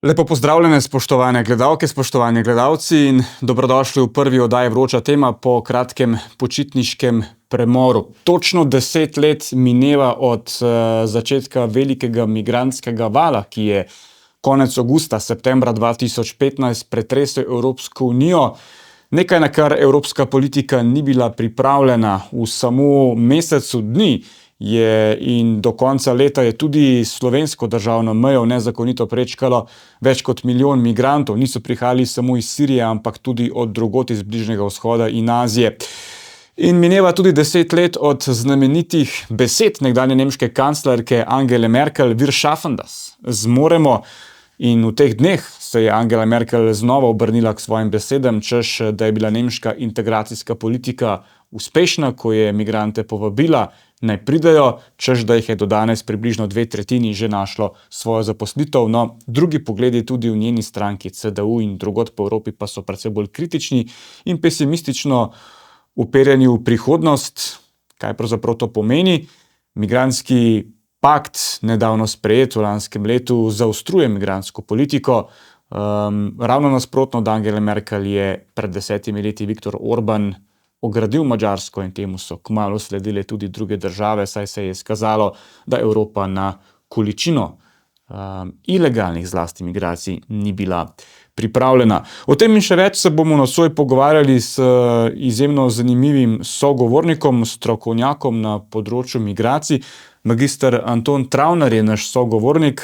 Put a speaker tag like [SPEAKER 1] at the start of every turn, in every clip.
[SPEAKER 1] Lepo pozdravljene, spoštovane gledalke, spoštovani gledalci in dobrodošli v prvi oddaji Vroča tema po kratkem počitniškem premoru. Točno 10 let mineva od začetka velikega migrantskega vala, ki je konec avgusta, septembra 2015 pretresel Evropsko unijo. Nekaj, na kar evropska politika ni bila pripravljena. V samo mesecu dni in do konca leta je tudi slovensko državno mejo nezakonito prečkalo več kot milijon migrantov. Niso prihajali samo iz Sirije, ampak tudi od drugod iz Bližnjega vzhoda in Azije. In mineva tudi 10 let od znamenitih besed nekdanje nemške kanclerke Angele Merkel, Wir schaffen das, zmoremo. In v teh dneh se je Angela Merkel znova obrnila k svojim besedam, češ, da je bila nemška integracijska politika uspešna, ko je migrante povabila, naj pridejo, češ, da jih je do danes približno 2/3 že našlo svojo zaposlitev. No, drugi pogledi tudi v njeni stranki CDU in drugod po Evropi pa so precej bolj kritični in pesimistično uperjeni v prihodnost. Kaj pravzaprav to pomeni? Migrantski pakt, nedavno sprejet v lanskem letu, zaostruje migrantsko politiko. Ravno nasprotno od Angele Merkel je pred 10 leti Viktor Orban ogradil Madžarsko in temu so kmalu sledile tudi druge države, saj se je izkazalo, da Evropa na količino ilegalnih zlasti migracij ni bila pripravljena. O tem in še več se bomo nocoj pogovarjali s izjemno zanimivim sogovornikom, strokovnjakom na področju migracij. Magister Anton Travner je naš sogovornik.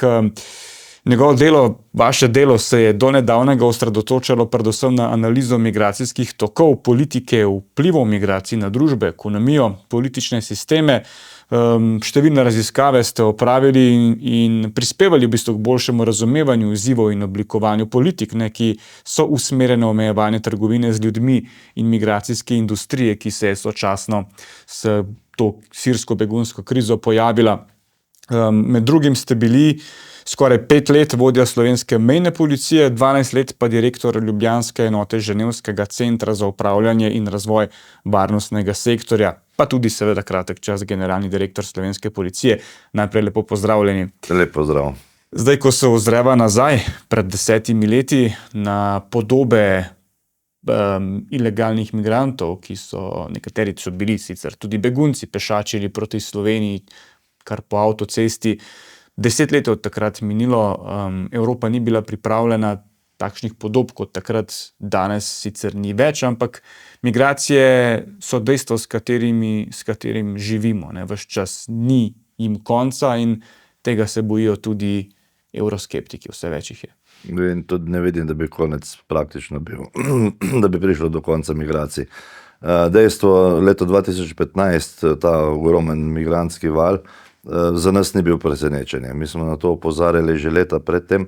[SPEAKER 1] Njegovo delo, vaše delo se je do nedavnega osredotočalo predvsem na analizo migracijskih tokov, politike, vplivov migracij na družbe, ekonomijo, politične sisteme. Številne raziskave ste opravili in prispevali v bistvu k boljšemu razumevanju izzivov in oblikovanju politik, ki so usmerjene v omejevanje trgovine z ljudmi in migracijske industrije, ki se je sočasno s to sirsko begunsko krizo pojavila. Med drugim ste bili skoraj 5 let vodja slovenske mejne policije, 12 let pa direktor ljubljanske enote Ženevskega centra za upravljanje in razvoj varnostnega sektorja, pa tudi seveda kratek čas generalni direktor slovenske policije. Najprej lepo pozdravljeni.
[SPEAKER 2] Lep pozdrav.
[SPEAKER 1] Zdaj, ko se ozreva nazaj pred 10 leti na podobe ilegalnih migrantov, nekateri so bili sicer tudi begunci, pešačili proti Sloveniji, kar po avtocesti. 10 let od takrat minilo, Evropa ni bila pripravljena, takšnih podob kot takrat danes sicer ni več, ampak migracije so dejstvo, s katerim živimo. Ves čas ni jim konca in tega se bojijo tudi evroskeptiki, vse več jih je.
[SPEAKER 2] In tudi ne vidim, da bi konec praktično bil, da bi prišlo do konca migracij. Dejstvo, leto 2015, ta ogromen migrantski val, za nas ni bil presenečenje. Mi smo na to opozarjali že leta predtem,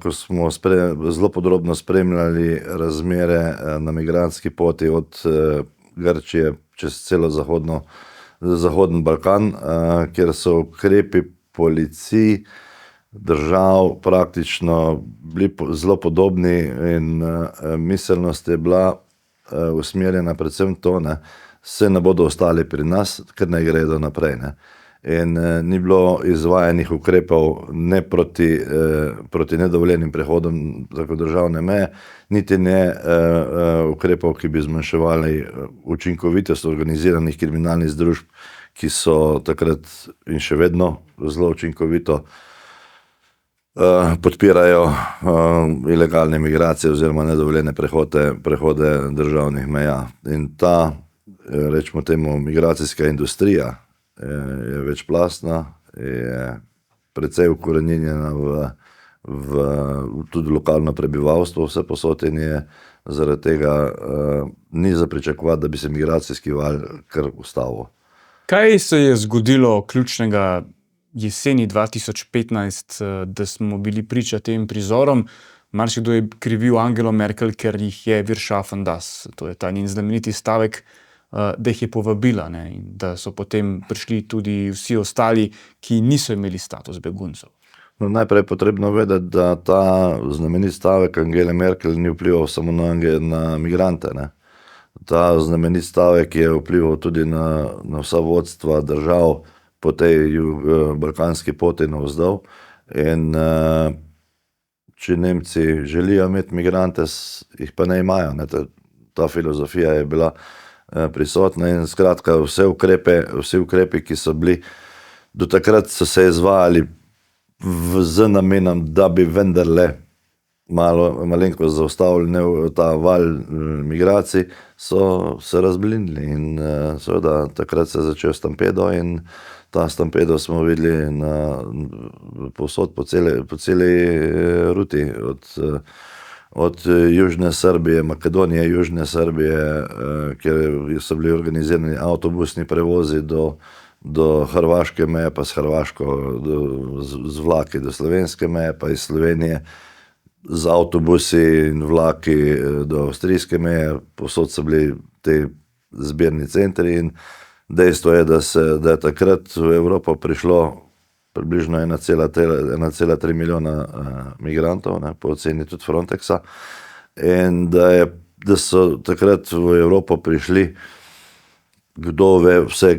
[SPEAKER 2] ko smo zelo podrobno spremljali razmere na migrantski poti od Grčije čez celo Zahodni Balkan, kjer so ukrepi policij držav praktično bili zelo podobni in miselnost je bila usmerjena predvsem to, se ne bodo ostali pri nas, ker ne gredo naprej. In ni bilo izvajanih ukrepov ne proti nedovoljenim prehodom preko državne meje, niti ne ukrepov, ki bi zmanjševali učinkovitost organiziranih kriminalnih združb, ki so takrat in še vedno zelo učinkovito podpirajo ilegalne migracije oziroma nedovoljene prehode državnih meja. In ta, rečemo temu, migracijska industrija je večplastna, je precej ukoreninjena v tudi lokalno prebivalstvo, vse posod in je zaradi tega ni za pričakovati, da bi se migracijski val kar ustavil.
[SPEAKER 1] Kaj se je zgodilo ključnega jeseni 2015, da smo bili priča tem prizorom? Marsikdo je krivil Angelo Merkel, ker jih je Wir schaffen das, to je ta njen znameniti stavek, da jih je povabila, in da so potem prišli tudi vsi ostali, ki niso imeli status beguncev.
[SPEAKER 2] No, najprej je potrebno vedeti, da ta znameniti stavek Angele Merkel ni vplival samo na migrante. Ta znameniti stavek je vplival tudi na vsa vodstva držav po tej balkanski poti navzdol in če Nemci želijo imeti migrante, jih pa ne imajo. Ne. Ta filozofija je bila prisotna in skratka vsi ukrepi, ki so bili do takrat, so se izvajali z namenom, da bi vendarle malenkost zaustavili ta val migracij, so se razblinili in seveda takrat se je začel stampedo in ta stampedo smo videli povsod po celi ruti, od Južne Srbije, Makedonije, Južne Srbije, kjer so bili organizirani avtobusni prevozi do hrvaške meje, pa s Hrvaško, z vlaki do slovenske meje, pa iz Slovenije z avtobusi in vlaki do avstrijske meje, povsod so bili te zbirni centri in dejstvo je, da je takrat v Evropo prišlo približno 1,3 milijona migrantov, ne, po oceni tudi Frontexa, in da so takrat v Evropo prišli, kdo ve vse,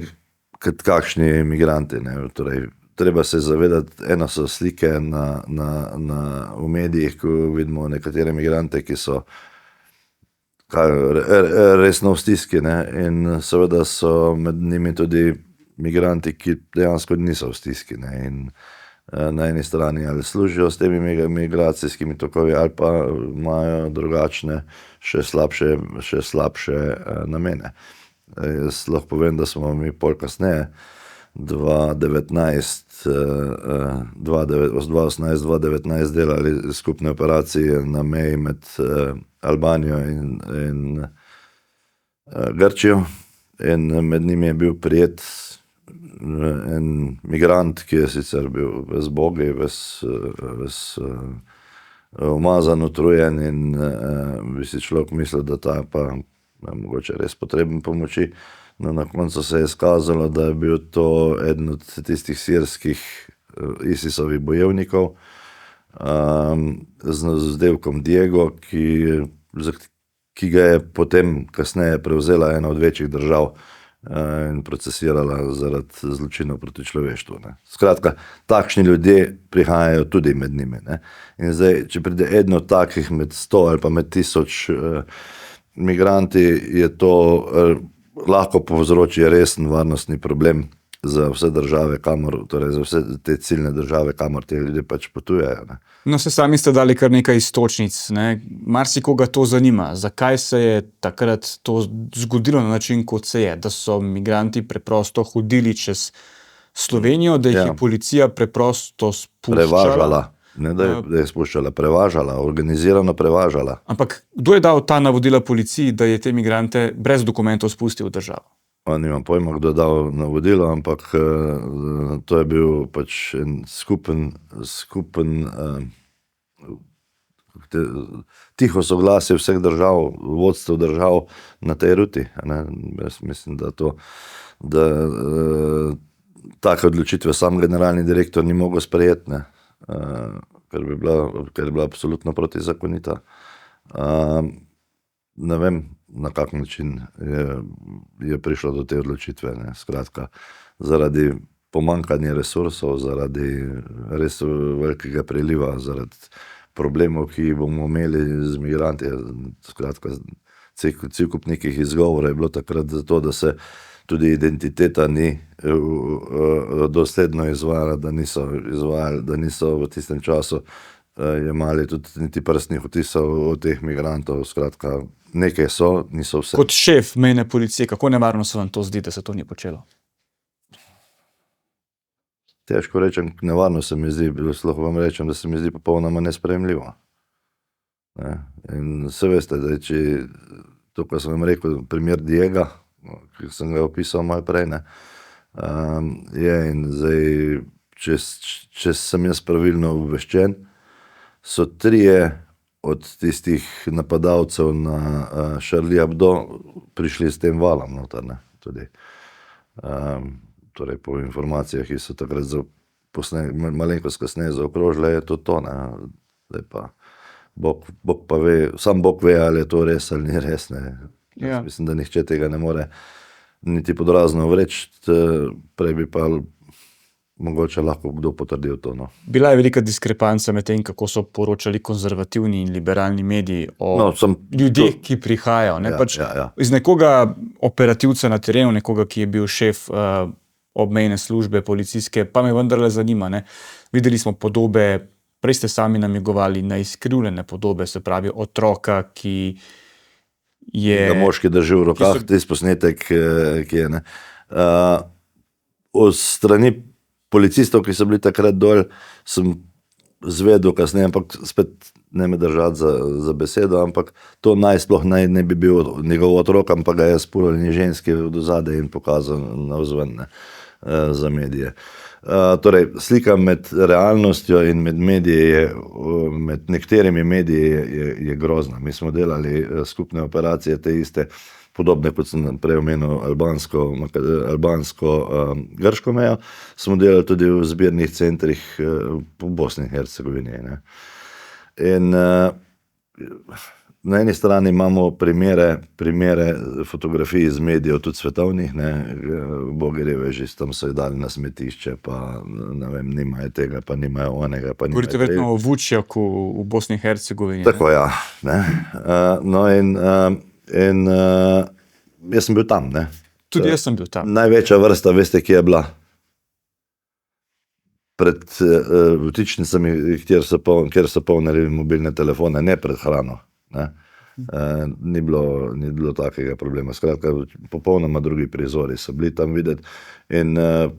[SPEAKER 2] kakšni migranti. Ne. Torej, treba se zavedati, eno so slike v medijih, ko vidimo nekatere migrante, ki so resno v stiski, ne, in seveda so med njimi tudi migranti, ki dejansko niso v stiski, ne, in na eni strani ali služijo s temi migracijskimi tokovi ali pa imajo drugačne, še slabše namene. Jaz lahko povem, da smo mi pol kasneje 2018-2019 delali skupne operacije na meji med Albanijo in Grčijo in med njimi je bil prijet en migrant, ki je sicer bil ves bogi, ves umazan, utrujen in bi si človek mislil, da ta pa mogoče res potreben pomoči. No, na koncu se je izkazalo, da je bil to eden od tistih sirskih ISIS-ovih bojevnikov z vzdevkom Diego, ki ga je potem kasneje prevzela ena od večjih držav in procesirala zaradi zločinov proti človeštvu. Ne. Skratka, takšni ljudje prihajajo tudi med njimi. Ne. In zdaj, če pride eden od takih med 100 ali pa med 1000 migranti, je to lahko povzroči resen varnostni problem za vse države, torej za vse te ciljne države, kamor te ljudje pač potujejo. Ne.
[SPEAKER 1] No, se sami ste dali kar nekaj iztočnic, ne. Marsikoga to zanima. Zakaj se je takrat to zgodilo na način, kot se je? Da so migranti preprosto hodili čez Slovenijo, da jih je policija preprosto spuščala?
[SPEAKER 2] Prevažala. Ne, da je spuščala, prevažala, organizirano prevažala.
[SPEAKER 1] Ampak kdo je dal ta navodila policiji, da je te migrante brez dokumentov spustil v državo?
[SPEAKER 2] Nimam pojma, kdo je dal navodilo, ampak to je bil pač en skupen tiho soglasje vseh držav, vodstev držav na tej ruti. Ne. Jaz mislim, da take odločitve sam generalni direktor ni mogel sprejeti, ne. Ker je bila absolutno protizakonita. Ne vem, na kak način je prišlo do te odločitve. Ne. Skratka, zaradi pomanjkanja resursov, zaradi res velikega priliva, zaradi problemov, ki jih bomo imeli z migranti. Skratka, cel kup nekih izgovorov je bilo takrat zato, da se tudi identiteta ni dosledno izvajala, da niso v tistem času jemali tudi niti prstnih odtisov od teh migrantov. Skratka, nekaj so, niso vse.
[SPEAKER 1] Kot šef mejne policije, kako nevarno se vam to zdi, da se to ni počelo?
[SPEAKER 2] Težko rečem, nevarno se mi zdi, lahko vam rečem, da se mi zdi popolnoma nesprejemljivo. Ne? In se veste, da to, kar sem vam rekel, primer Diega, ki sem ga opisal malo prej, ne, je in zdaj, če sem jaz pravilno obveščen, so 3 od tistih napadalcev na Charlie Hebdo prišli s tem valom noter, ne, tudi. Torej, po informacijah, ki so takrat malenkost kasneje zaokrožile, je to, ne. Zdaj pa, Bog pa ve, sam Bog ve, ali je to res ali ni res, ne.
[SPEAKER 1] Ja.
[SPEAKER 2] Mislim, da nihče tega ne more niti pod razno vreči, prej bi pa mogoče lahko kdo potrdil to. No.
[SPEAKER 1] Bila je velika diskrepanca med tem, kako so poročali konzervativni in liberalni mediji o ljudeh, ki prihajajo. Ne? Iz nekoga operativca na terenu, nekoga, ki je bil šef obmejne službe, policijske, pa me vendarle zanima. Ne? Videli smo podobe, prej ste sami namigovali na izkrivljene podobe, se pravi otroka, ki je...
[SPEAKER 2] Da moški drži v rokah, tisti posnetek, ki je. Od strani policistov, ki so bili takrat dol, sem zvedel kasneje, ampak spet ne me držati za besedo, ampak to sploh ne bi bil njegov otrok, ampak ga je spulil ženski od ozadja in pokazal navzven za medije. Torej, slika med realnostjo in med mediji, med nekaterimi mediji je grozna. Mi smo delali skupne operacije, te iste, podobne kot sem prej omenil, albansko-grško mejo, smo delali tudi v zbirnih centrih po Bosni in Hercegovini. In na eni strani imamo primere fotografij iz medijev, tudi svetovnih, Bogerjeve že tam so jih dali na smetišče, pa ne vem, nimajo tega, pa nimajo onega.
[SPEAKER 1] Govorite verjetno o Vučjaku v Bosni in Hercegovini.
[SPEAKER 2] Tako, ja. No in jaz sem bil tam.
[SPEAKER 1] Tudi jaz sem bil tam.
[SPEAKER 2] Največja vrsta, veste, kje je bila? Pred vtičnicami, kjer so polnili mobilne telefone, ne pred hrano. Ni bilo takega problema. Skratka, popolnoma drugi prizori so bili tam videti. In v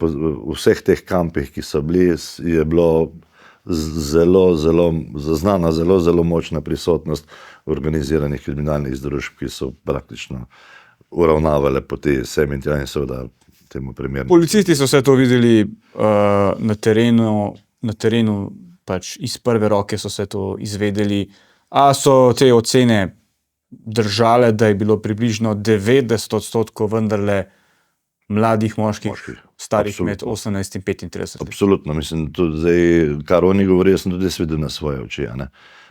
[SPEAKER 2] vseh teh kampih, ki so bili, je bilo zaznana zelo močna prisotnost organiziranih kriminalnih združb, ki so praktično uravnavale poti sem in tja in seveda temu primerno.
[SPEAKER 1] Policisti so vse to videli na terenu pač iz prve roke so se to izvedeli. A so te ocene držale, da je bilo približno 90% vendarle mladih moških, starih med 18 in 35?
[SPEAKER 2] Absolutno. Mislim, tudi zdaj, kar oni govorijo, sem tudi jaz videl na svoje oči.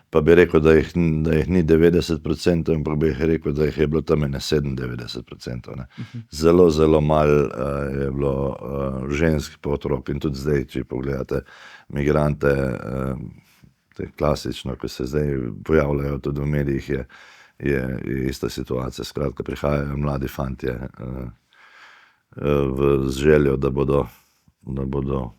[SPEAKER 2] Pa bi rekel, da jih ni 90%, ampak bi rekel, da jih je bilo tam 97%. Zelo malo je bilo žensk pa otrok. In tudi zdaj, če pogledate migrante, klasično, ko se zdaj pojavljajo tudi v medijih, je ista situacija. Skratka, prihajajo mladi fantje z željo, da bodo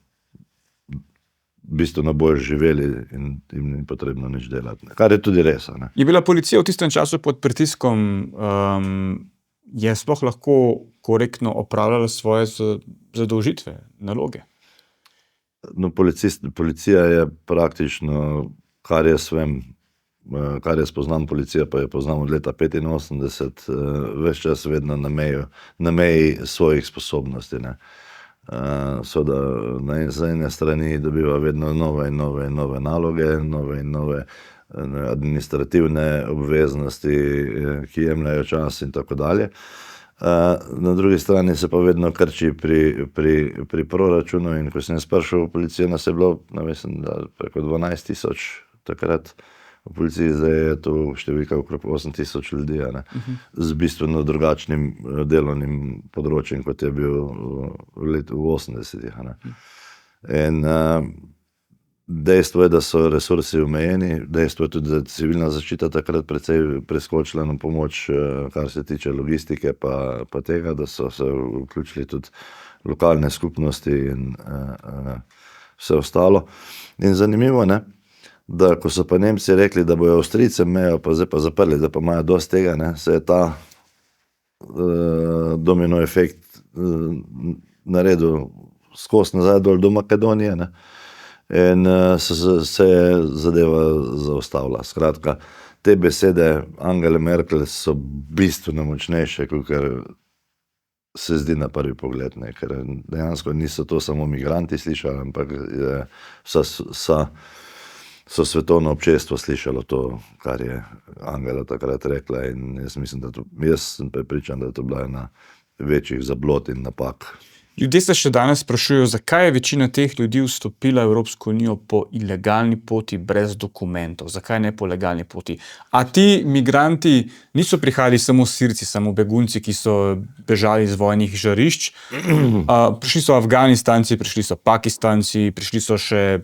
[SPEAKER 2] bistveno bolj živeli in jim ni potrebno nič delati. Kar je tudi res.
[SPEAKER 1] Je bila policija v tistem času pod pritiskom, je sploh lahko korektno opravljala svoje zadolžitve, naloge?
[SPEAKER 2] No, policija je praktično, kar jaz vem, kar jaz poznam, policija pa je poznam od leta 85, ves čas vedno na meji svojih sposobnosti. Seveda na ene strani dobiva vedno nove naloge, nove administrativne obveznosti, ki jemljajo čas in tako dalje. Na drugi strani se pa vedno krči pri proračunu in ko sem jaz prišel v policijo, nas je bilo, mislim, da preko 12,000 takrat v policiji, zdaj je to številka okrog 8,000 ljudi, z bistveno drugačnim delovnim področjem, kot je bil v 80-ih. In dejstvo je, da so resursi omejeni, dejstvo je tudi, da je civilna zaščita takrat precej preskočila na pomoč, kar se tiče logistike pa tega, da so se vključili tudi lokalne skupnosti in vse ostalo. In zanimivo, da ko so pa Nemci rekli, da bojo Avstrijcem mejo pa zdaj pa zaprli, da pa imajo dosti tega, se je ta domino efekt naredil skozi nazaj dol do Makedonije, in se je zadeva zaustavila. Skratka, te besede Angele Merkel so bistveno močnejše, kot se zdi na prvi pogled, ker dejansko niso to samo migranti slišali, ampak so svetovno občestvo slišalo to, kar je Angela takrat rekla, in jaz mislim, jaz sem prepričan, da je to bila ena večjih zablod in napak.
[SPEAKER 1] Ljudje se še danes sprašujejo, zakaj je večina teh ljudi vstopila v Evropsko unijo po ilegalni poti, brez dokumentov. Zakaj ne po legalni poti? A ti migranti niso prihajali samo Sirci, samo begunci, ki so bežali iz vojnih žarišč. Prišli so Afganistanci, prišli so Pakistanci, prišli so še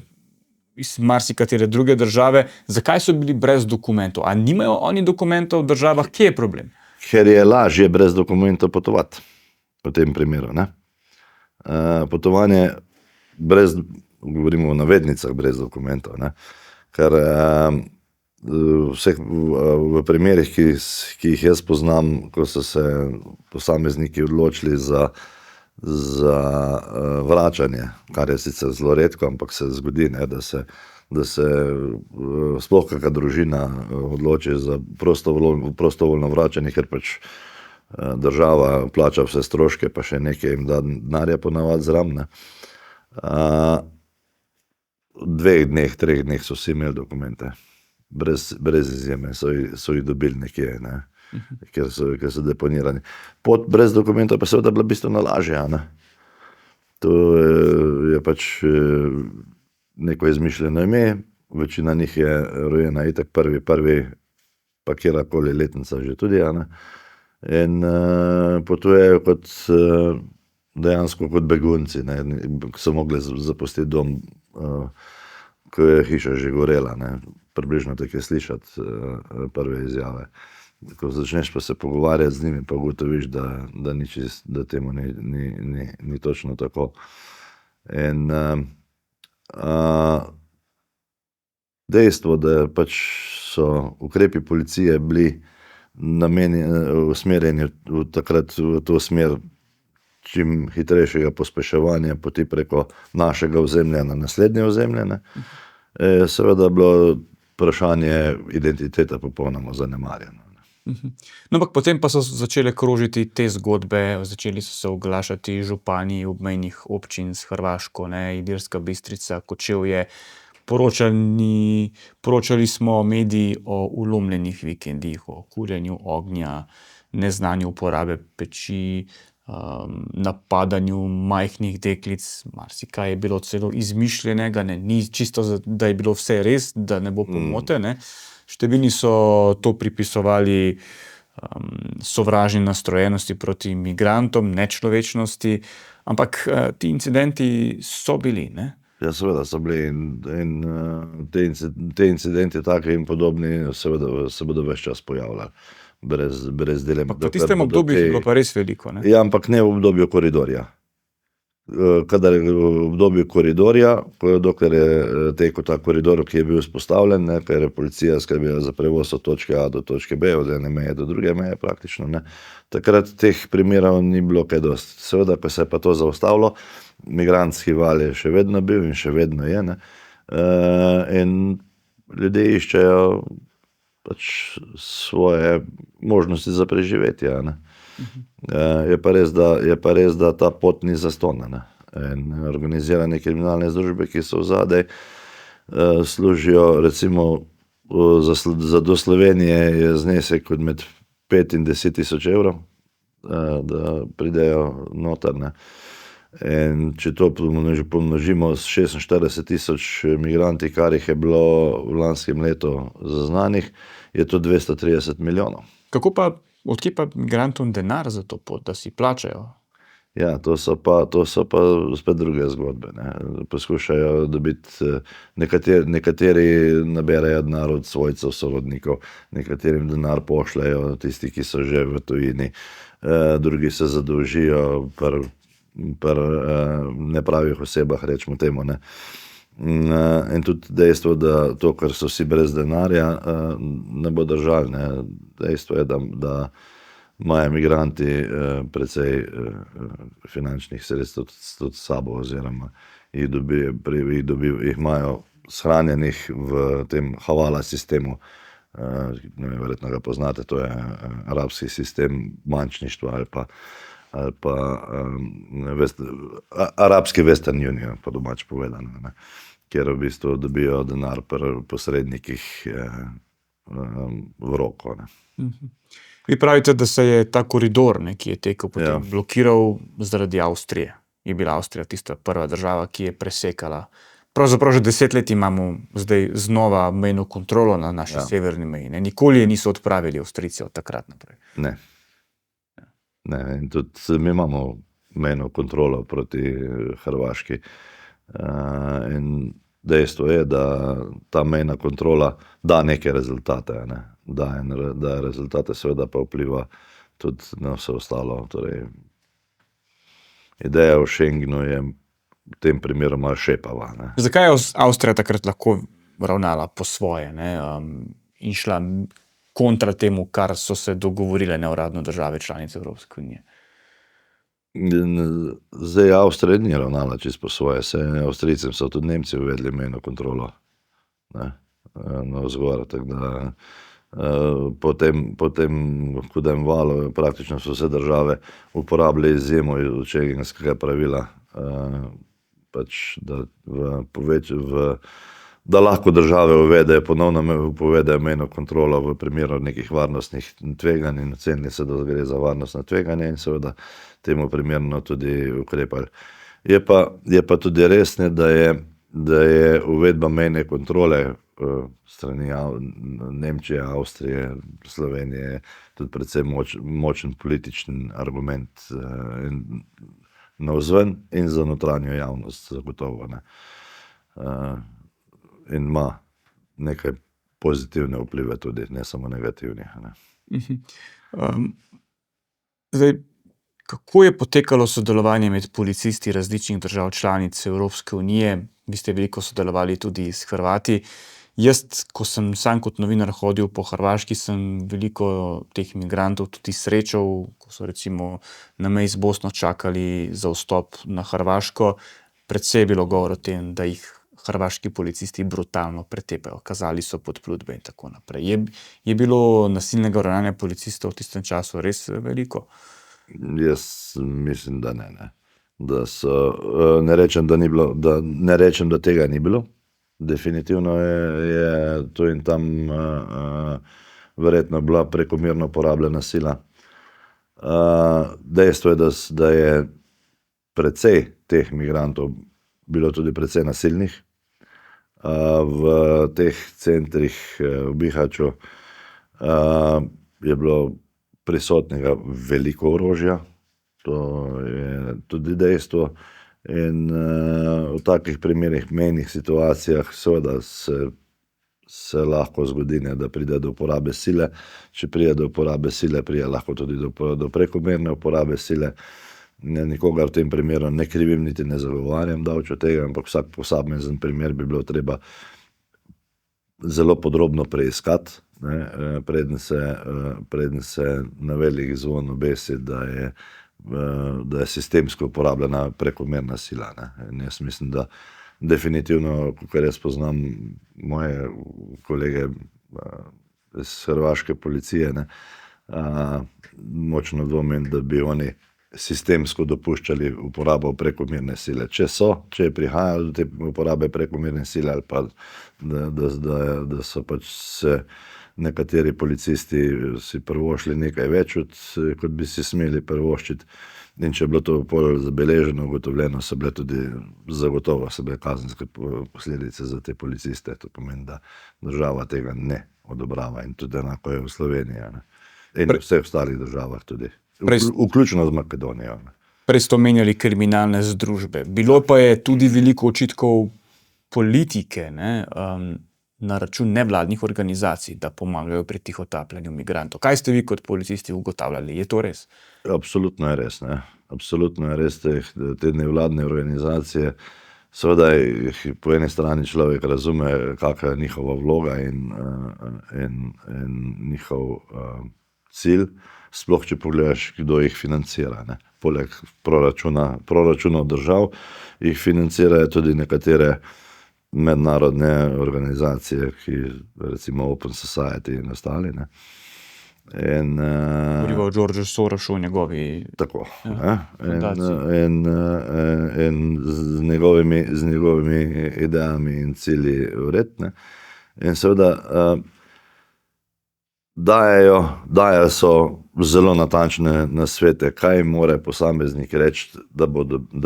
[SPEAKER 1] iz marsikatere druge države. Zakaj so bili brez dokumentov? A nimajo oni dokumentov v državah? Kje je problem?
[SPEAKER 2] Ker je lažje brez dokumentov potovati v tem primeru. Ne? Potovanje brez, govorimo o navednicah, brez dokumentov. Ne? Ker v primerih, ki jih jaz poznam, ko so se posamezniki odločili za vračanje, kar je sicer zelo redko, ampak se zgodi, ne, da se sploh kakšna družina odloči za prostovoljno vračanje, ker pač država plača vse stroške, pa še nekaj jim da denarja ponavadi zraven. V 2 dneh, 3 dneh so vsi imeli dokumente. Brez izjeme so jih dobili nekje, ne? Ker so deponirani. Pot brez dokumentov pa seveda bila bistveno lažja. Ne? To je pač neko izmišljeno ime, večina njih je rojena itak prvi, pa kjerkoli letnica že tudi. Ne? In potujejo dejansko kot begunci, ne? So mogli zapustiti dom, ko je hiša že gorela. Ne? Približno tako je slišati prve izjave. Ko začneš pa se pogovarjati z njimi, pa ugotoviš, da temu ni točno tako. In dejstvo, da pač so ukrepi policije bili usmerjeni takrat v to smer čim hitrejšega pospeševanja poti preko našega ozemlja na naslednje ozemlje, ne, seveda je bilo vprašanje identiteta popolnoma zanemarjeno.
[SPEAKER 1] No, ampak potem pa so začele krožiti te zgodbe, začeli so se oglašati župani obmejnih občin s Hrvaško, ne, Ilirska Bistrica, Kočevje. Poročali smo mediji o ulomljenih vikendih, o kurjenju ognja, neznanju uporabe peči, napadanju majhnih deklic. Marsikaj je bilo celo izmišljenega, ne, ni čisto, da je bilo vse res, da ne bo pomote, ne. Številni so to pripisovali sovražni nastrojenosti proti migrantom, nečlovečnosti, ampak ti incidenti so bili, ne?
[SPEAKER 2] Ja, seveda so bili in te incidenti, taki in podobni, seveda se bodo ves čas pojavljali, brez dileme.
[SPEAKER 1] V tistem obdobju je bilo pa res veliko, ne?
[SPEAKER 2] Ja, ampak ne v obdobju koridorja. Kadar je v obdobju koridorja, dokler je tekel ta koridor, ki je bil vzpostavljen, ne, ker je policija skrbela za prevoz od točke A do točke B, od ene meje do druge meje praktično, ne, takrat teh primerov ni bilo kaj dosti. Seveda, ko se je pa to zaustavilo, migrantski val je še vedno bil in še vedno je, ne, in ljudje iščejo pač svoje možnosti za preživetje, ne. Je pa res, da ta pot ni zastonj, ne. In organizirane kriminalne združbe, ki so zadaj, služijo recimo do Slovenije je znesek med 5 in 10 tisoč evrov, da pridejo noter, ne. In če to pomnožimo s 46 tisoč migranti, kar jih je bilo v lanskem letu zaznanih, je to 230 milijonov.
[SPEAKER 1] Odkje pa migrantom denar za to pot, da si plačajo?
[SPEAKER 2] Ja, to so pa spet druge zgodbe, ne. Poskušajo dobiti, nekateri naberejo denar od svojcev, sorodnikov, nekaterim denar pošljejo tisti, ki so že v tujini, drugi se zadolžijo pri nepravih osebah, rečemo temu, ne. In tudi dejstvo, da to, ker so vsi brez denarja, ne bo držali, ne. Dejstvo je, da imajo migranti precej finančnih sredstev tudi s sabo, oziroma jih imajo shranjenih v tem havala sistemu. Ne vem, verjetno ga poznate, to je arabski sistem bančništva ali pa arabski Western Union, po domače povedano, ne, kjer v bistvu dobijo denar pri posrednikih v roko, ne.
[SPEAKER 1] Vi pravite, da se je ta koridor, ne, ki je tekel potem, blokiral zaradi Avstrije. je bila Avstrija tista prva država, ki je presekala. Pravzaprav že 10 let imamo zdaj znova mejno kontrolo na naši severni meji. Ne? Nikoli je niso odpravili Avstrijci od takrat naprej.
[SPEAKER 2] Ne. Ne. In tudi mi imamo mejno kontrolo proti Hrvaški. In dejstvo je, da ta mejna kontrola da neke rezultate. Ne? Da rezultate seveda pa vpliva tudi na vse ostalo. Torej, ideja o Schengenu je v tem primeru malo šepava. Ne?
[SPEAKER 1] Zakaj je Avstrija takrat lahko ravnala po svoje, ne? In šla kontra temu, kar so se dogovorile neuradno države članice Evropske unije?
[SPEAKER 2] Zdaj Avstrija ni ravnala čisto po svoje. Avstrijcem so tudi Nemci uvedli mejno kontrolo. Ne? Navzgor, tako da po tem hudem valu praktično so vse države uporabile izjemo od schengenskega pravila, pač da lahko države ponovno uvedejo mejno kontrolo v primeru nekih varnostnih tveganj in ocenili se, da gre za varnostna tveganja in seveda temu primerno tudi ukrepali. Je pa tudi res, ne, da je uvedba mejne kontrole strani Nemčije, Avstrije, Slovenije tudi predvsem močen politični argument navzven in za notranjo javnost zagotovo. Ne. In ima nekaj pozitivne vplive tudi, ne samo negativnih. Ne.
[SPEAKER 1] Zdaj, kako je potekalo sodelovanje med policisti različnih držav članic Evropske unije? Vi ste veliko sodelovali tudi s Hrvati. Jaz, ko sem sam kot novinar hodil po Hrvaški, sem veliko teh migrantov tudi srečal, ko so recimo na meji z Bosno čakali za vstop na Hrvaško. Predvsej je bilo govor o tem, da jih hrvaški policisti brutalno pretepajo, kazali so podplutbe in tako naprej. Je bilo nasilnega ravnanja policistov v tistem času res veliko?
[SPEAKER 2] Jaz mislim, da ne. Ne rečem, da ni bilo, ne rečem, da tega ni bilo. Definitivno je tu in tam verjetno bila prekomerno porabljena sila. Dejstvo je, da je precej teh migrantov bilo tudi precej nasilnih. V teh centrih v Bihaću je bilo prisotnega veliko orožja, to je tudi dejstvo. In v takih primerih, mejnih situacijah, seveda se lahko zgodi, ne, da pride do uporabe sile. Če pride do uporabe sile, pride lahko tudi do prekomerne uporabe sile. Nikogar v tem primeru ne krivim, niti ne zagovarjam daleč od tega, ampak vsak posamezen primer bi bilo treba zelo podrobno preiskati, ne, preden se na velik zvon obesi, da je sistemsko uporabljena prekomerna sila. Ne. In jaz mislim, da definitivno, kakor jaz poznam moje kolege iz hrvaške policije, ne, močno dvomim, da bi oni sistemsko dopuščali uporabo prekomerne sile. Če je prihajalo do te uporabe prekomerne sile ali pa da so pač se nekateri policisti si privoščili nekaj več, kot bi si smeli privoščiti, in če je bilo to pol zabeleženo, ugotovljeno, so bile tudi zagotovo kazenske posledice za te policiste. To pomeni, da država tega ne odobrava in tudi enako je v Sloveniji, ne. In v vseh ostalih državah tudi. Vključno z Makedonijo.
[SPEAKER 1] Prej ste omenjali kriminalne združbe. Bilo pa je tudi veliko očitkov politike, ne, na račun nevladnih organizacij, da pomagajo pri tihotapljenju migrantov. Kaj ste vi kot policisti ugotavljali? Je to res?
[SPEAKER 2] Absolutno je res. Ne. Absolutno je res. Te nevladne organizacije, seveda po eni strani človek razume, kakšna je njihova vloga in njihov cilj. Sploh, če pogledaš, kdo jih financira. Ne. Poleg proračunov držav jih financirajo tudi nekatere mednarodne organizacije, ki recimo Open Society in ostali. Ne.
[SPEAKER 1] Govorimo o Georgeu Sorosu, njegovi
[SPEAKER 2] tako, in z njegovimi idejami in cilji vred. In seveda dajajo so zelo natančne nasvete, kaj mora posameznik reči, da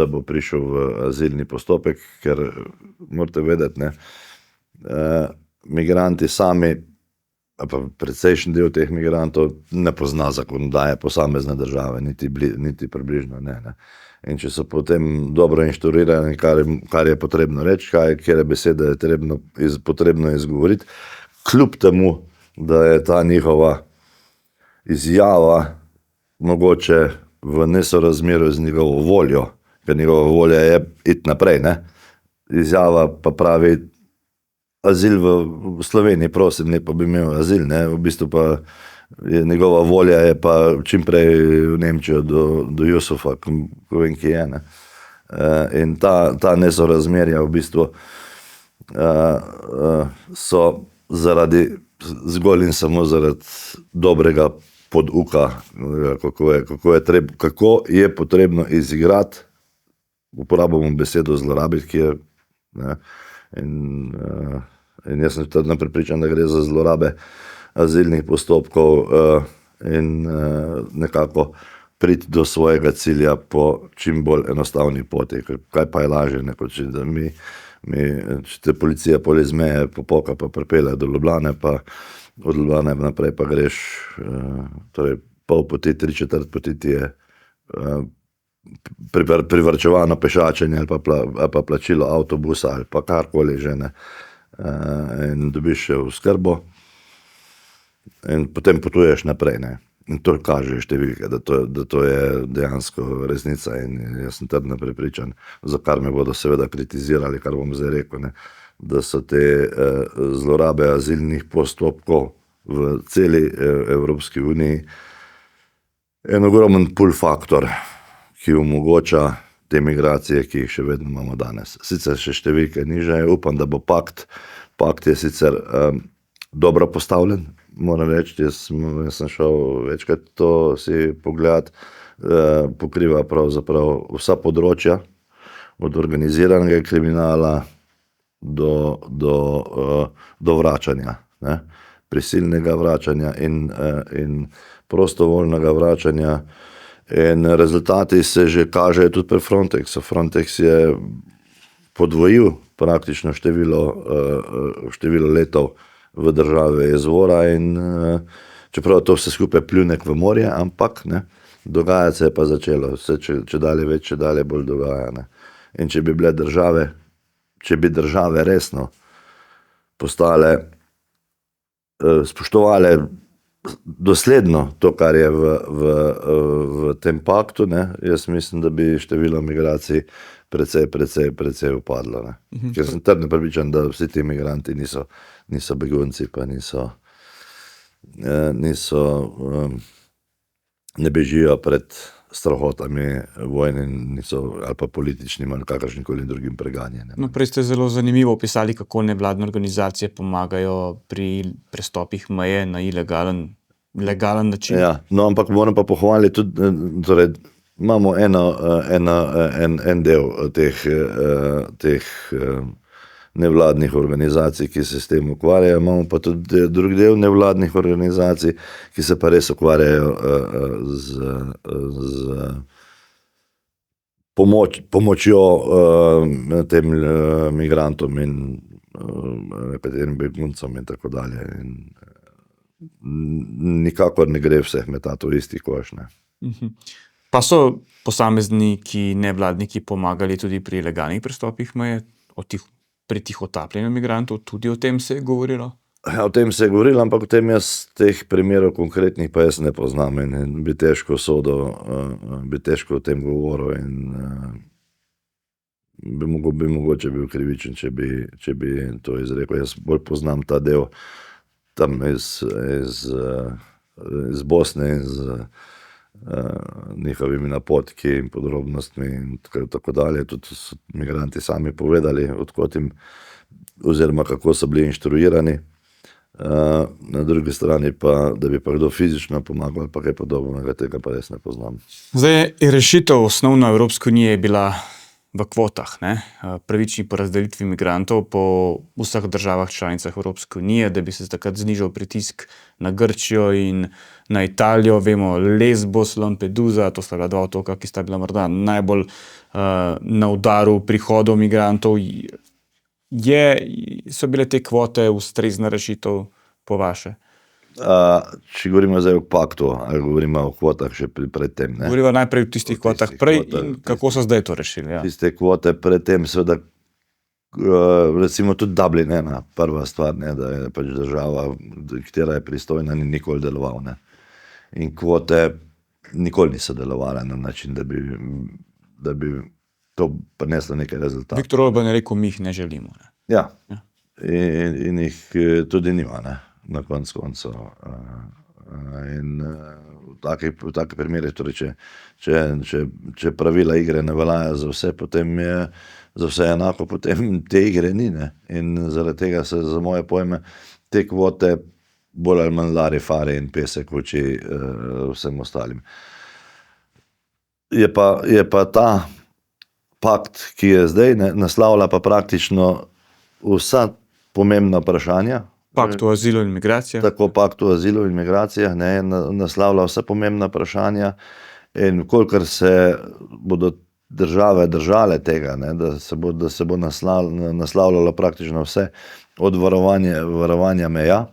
[SPEAKER 2] bo prišel v azilni postopek, ker morate vedeti, ne, migranti sami, pa precejšen del teh migrantov ne pozna zakonodaje posamezne države, niti približno ne. In če so potem dobro inštruirani, kar je potrebno reči, kjer besede je potrebno izgovoriti, kljub temu, da je ta njihova izjava mogoče v nesorazmerju z njegovo voljo, ker njegova volja je iti naprej, ne. Izjava pa pravi, azil v Sloveniji, prosim, ne pa bi imel azil, ne, v bistvu pa njegova volja je pa čimprej v Nemčijo do Jusufa, ko vem, ki je, ne. In ta nesorazmerja v bistvu so zgolj in samo zaradi dobrega poduka, kako je potrebno izigrati, uporabljamo besedo zlorabiti, ki je, ne, in jaz sem trdno prepričan, da gre za zlorabe azilnih postopkov in nekako priti do svojega cilja po čim bolj enostavni poti. Kaj pa je lažje, ne, kot če te policija pol iz meje popoka pa pripelje do Ljubljane, pa od Ljubljane naprej pa greš, torej pol poti, 3/4 poti ti je privarčevano pešačenje ali pa plačilo avtobusa ali pa karkoli že, ne. In dobiš še oskrbo in potem potuješ naprej, ne. In to kaže številke, da to je dejansko resnica in jaz sem trdno prepričan, za kar me bodo seveda kritizirali, kar bom zdaj rekel, ne, da so te zlorabe azilnih postopkov v celi Evropski uniji en ogromen pull faktor, ki omogoča te migracije, ki jih še vedno imamo danes. Sicer še številke nižje, upam, da bo pakt je sicer dobro postavljen, moram reči, jaz sem šel večkrat to si pogledati, pokriva pravzaprav vsa področja, od organiziranega kriminala do vračanja, ne, prisilnega vračanja in prostovoljnega vračanja. In rezultati se že kažejo tudi pri Frontexu. Frontex je podvojil praktično število letov v države izvora in čeprav to vse skupaj pljunek v morje, ampak, ne, dogajati se je pa začelo, vse čedalje več, čedalje bolj dogaja, ne. In če bi države resno postale, spoštovale dosledno to, kar je v tem paktu, ne, jaz mislim, da bi število migracij precej upadlo, ne. Ker sem trdno prepričan, da vsi ti migranti niso begunci, pa ne bežijo pred strahotami vojne, ali pa političnim ali kakršnikoli drugim preganjanjem.
[SPEAKER 1] No, prej ste zelo zanimivo opisali, kako nevladne organizacije pomagajo pri prestopih meje na legalen način.
[SPEAKER 2] Ja, no, ampak moram pa pohvaliti tudi, torej imamo en del teh nevladnih organizacij, ki se s tem ukvarjajo, imamo pa tudi drug del nevladnih organizacij, ki se pa res ukvarjajo z pomočjo tem migrantom in nekaterim beguncem in tako dalje. Nikakor ne gre vseh metati v isti koš, ne.
[SPEAKER 1] Pa so posamezniki, nevladniki pomagali tudi pri legalnih prestopih meje, pri tihotapljenju migrantov, tudi o tem se je govorilo?
[SPEAKER 2] Ja, o tem se je govorilo, ampak o tem jaz teh primerov konkretnih pa jaz ne poznam in bi težko sodil, bi težko o tem govoril in bi mogoče bil krivičen, če bi to izrekel. Jaz bolj poznam ta del tam iz Bosne in z njihovimi napotki in podrobnostmi in tako dalje. Tudi so migranti sami povedali, odkot jim oziroma kako so bili inštruirani. Na drugi strani pa, da bi pa kdo fizično pomagal, pa kaj podobnega, tega pa res ne poznam.
[SPEAKER 1] Zdaj, rešitev osnovna Evropske unije je bila v kvotah, ne, pravični porazdelitvi migrantov po vseh državah članicah Evropske unije, da bi se takrat znižal pritisk na Grčijo in na Italijo. Vemo, Lesbos, Lampedusa, to sta bila dva otoka, ki sta bila morda najbolj na udaru prihodov migrantov. So bile te kvote ustrezna rešitev po vaše?
[SPEAKER 2] Če govorimo zdaj o paktu, ali govorimo o kvotah še pred tem?
[SPEAKER 1] Govorimo najprej o tistih kvotah prej in kako so zdaj to rešili. Ja.
[SPEAKER 2] Tiste kvote pred tem, seveda, recimo tudi Dublin, ena prva stvar, ne, da je pač država, katera je pristojna, ni nikoli deloval. Ne. In kvote nikoli niso delovale na način, da bi to prineslo nekaj rezultatov.
[SPEAKER 1] Viktor Orban je rekel, mi jih ne želimo. Ne.
[SPEAKER 2] Ja. In jih tudi nima, ne. Na koncu. In v takih primerih, torej, če pravila igre ne veljajo za vse, potem je za vse enako, potem te igre ni. Ne? In zaradi tega se za moje pojme te kvote bolj ali manj larifari in pesek v oči vsem ostalim. Je pa ta pakt, ki je zdaj, ne, naslavlja pa praktično vsa pomembna vprašanja.
[SPEAKER 1] Pakt o azilu in migracijah.
[SPEAKER 2] Tako, pakt o azilu in migracijah, ne, naslavlja vse pomembna vprašanja in kolikor se bodo države držale tega, ne, da se bo naslavljalo praktično vse od varovanja meja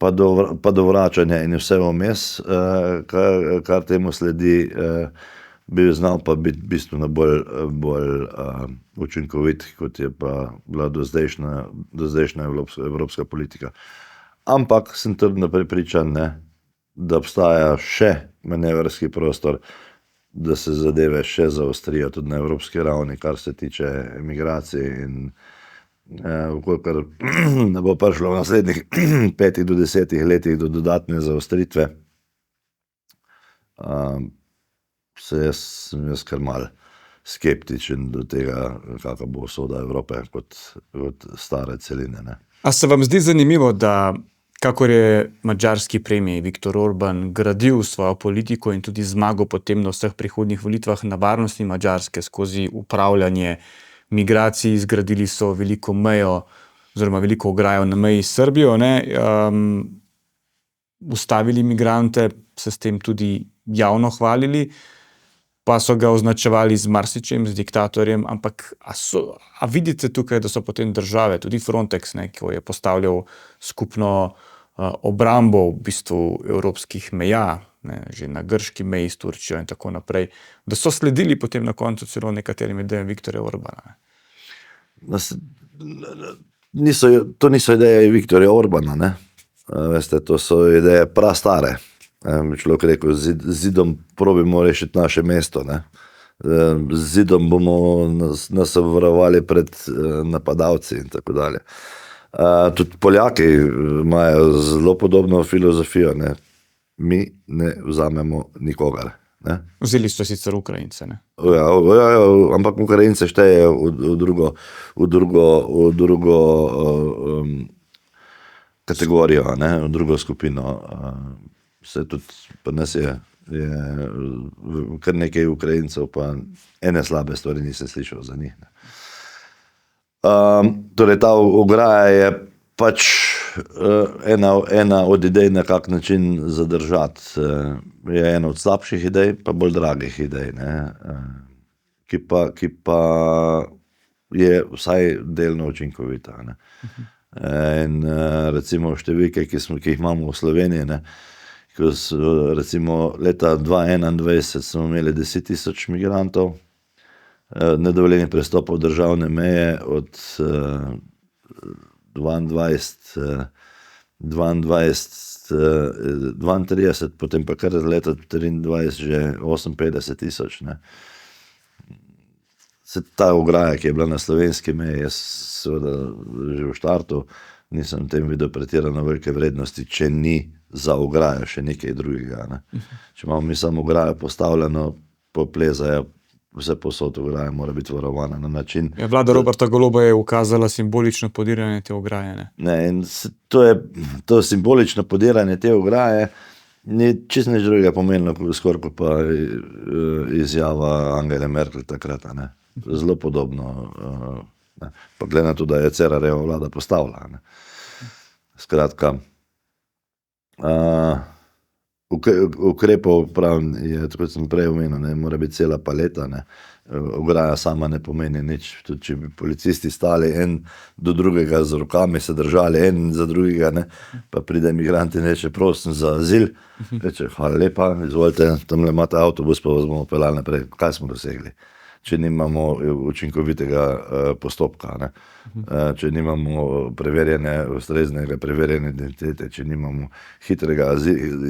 [SPEAKER 2] pa do vračanja in vse vmes, kar temu sledi, bi znal pa biti bistveno bolj učinkovit, kot je pa bila dozdajšnja evropska politika. Ampak sem trdno prepričan, ne, da obstaja še manevrski prostor, da se zadeve še zaostrijo tudi na evropski ravni, kar se tiče migracij in kolikor ne bo prišlo v naslednjih 5 do 10 letih do dodatne zaostritve, sem jaz kar mal skeptičen do tega, kakva bo usoda Evrope kot stare celine. Ne.
[SPEAKER 1] A se vam zdi zanimivo, da kakor je madžarski premijer Viktor Orban gradil svojo politiko in tudi zmagal potem na vseh prihodnjih volitvah na varnosti Madžarske skozi upravljanje migracij, zgradili so veliko mejo oziroma veliko ograjo na meji s Srbijo, ne, ustavili migrante, se s tem tudi javno hvalili, pa so ga označevali z marsičem, z diktatorjem, ampak a vidite tukaj, da so potem države, tudi Frontex, ne, ki je postavljal skupno obrambo v bistvu evropskih meja, ne, že na grški meji s Turčijo in tako naprej, da so sledili potem na koncu celo nekaterim idejam Viktorja Orbana?
[SPEAKER 2] To niso ideje Viktorja Orbana, ne. Veste, to so ideje prastare. Bi človek rekel, z zidom probimo rešiti naše mesto. Ne. Z zidom bomo nas varovali pred napadalci in tako dalje. Tudi Poljaki imajo zelo podobno filozofijo. Ne. Mi ne vzamemo nikogar. Ne.
[SPEAKER 1] Vzeli so sicer Ukrajince. Ne.
[SPEAKER 2] Ja, ampak Ukrajince šteje v drugo kategorijo, ne, v drugo skupino. Se tudi pa nas je kar nekaj Ukrajincev, pa ene slabe stvari nisem slišal za njih. Torej ta ograja je pač ena od idej, na kak način zadržati. Je ena od slabših idej, pa bolj dragih idej, ne, ki pa je vsaj delno učinkovita. Ne. In recimo številke, ki jih imamo v Sloveniji, ne, recimo leta 2021 smo imeli 10.000 migrantov, nedovoljenih prestopov državne meje od 32, potem pa kar leta 2023 že 58.000. Ne. Ta ograja, ki je bila na slovenski meji, jaz seveda že v štartu nisem tem videl pretirano velike vrednosti, če ni za ograjo še nekaj drugega. Ne. Če imamo mi samo ograjo postavljeno, poplezajo vse posod, ograja mora biti varovana na način.
[SPEAKER 1] Ja, vlada Roberta Goloba je ukazala simbolično podiranje te ograje. Ne.
[SPEAKER 2] Ne, in to simbolično podiranje te ograje ni čisto nič drugega pomenilo, skoraj pa izjava Angele Merkel takrat. Ne. zelo podobno. Ne. Pa glede na to, da je Cerarjeva vlada postavila. Ne. Skratka, ukrepov, pravim, je, kot sem prej omenil, ne, mora biti cela paleta. Ne. Ograja sama ne pomeni nič. Tudi če bi policisti stali en do drugega z rokami, se držali en za drugega, ne, pa pride migrant in reče, prosim za azil, reče, hvala lepa, izvolite, tamle imate avtobus, pa vas bomo peljali naprej. Kaj smo dosegli? Če nimamo učinkovitega postopka, ne? Če nimamo ustreznega preverjene identitete, če nimamo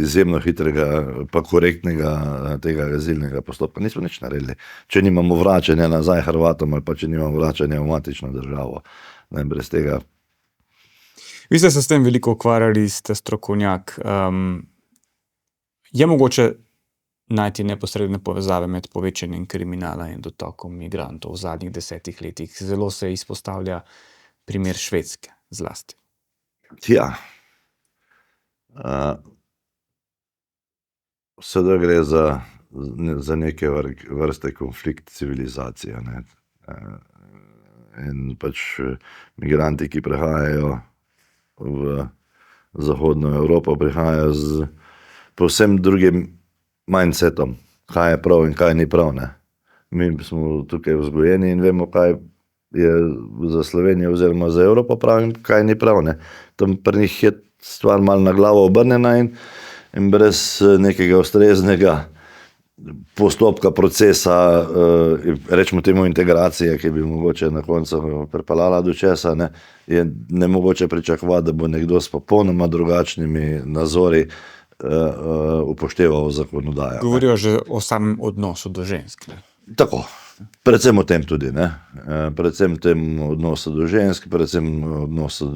[SPEAKER 2] izjemno hitrega pa korektnega tega azilnega postopka, nismo nič naredili. Če nimamo vračanja nazaj Hrvatom ali pa če nimamo vračanja v matično državo, ne, brez tega.
[SPEAKER 1] Vi ste se s tem veliko ukvarjali, ste strokovnjak. Je mogoče najti neposredne povezave med povečanjem kriminala in dotokom migrantov v zadnjih 10 letih? Zelo se izpostavlja primer Švedske zlasti.
[SPEAKER 2] Ja. Seveda gre za neke vrste konflikt civilizacije. Ne. In pač migranti, ki prihajajo v zahodno Evropo, prihajajo z povsem drugim mindsetom, kaj je prav in kaj ni prav. Ne. Mi smo tukaj vzgojeni in vemo, kaj je za Slovenijo oziroma za Evropo prav in kaj ni prav. Ne. Tam pri njih je stvar malo na glavo obrnjena in brez nekega ustreznega postopka, procesa, rečemo temu integracije, ki bi mogoče na koncu pripeljala do česa, ne, je nemogoče pričakovati, da bo nekdo s popolnoma drugačnimi nazori upošteval zakonodajo.
[SPEAKER 1] Govorijo že o samem odnosu do žensk. Ne?
[SPEAKER 2] Tako, predvsem o tem tudi. Ne? Predvsem o tem odnosu do žensk, predvsem odnosu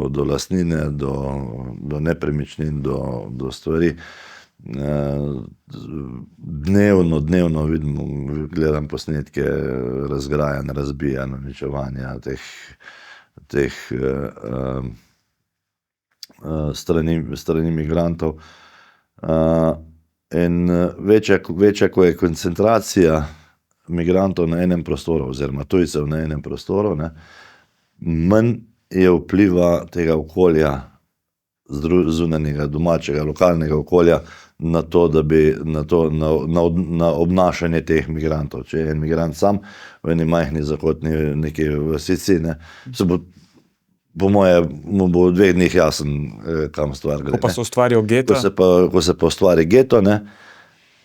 [SPEAKER 2] do lastnine, do nepremičnin, do stvari. Dnevno vidim, gledam posnetke razgrajanj, razbijanj, uničevanja teh strani migrantov. In večja, ko je koncentracija migrantov na enem prostoru, oziroma tujcev na enem prostoru, ne, manj je vpliva tega okolja, zunanjega, domačega, lokalnega okolja na to, na obnašanje teh migrantov. Če je en migrant sam v eni majhni zahodni neki vasici, ne, se bo po moje, mu bo v 2 dneh jasen, kam stvar gre.
[SPEAKER 1] Ko pa se ustvarijo geta?
[SPEAKER 2] Ko se pa ustvari geto, ne,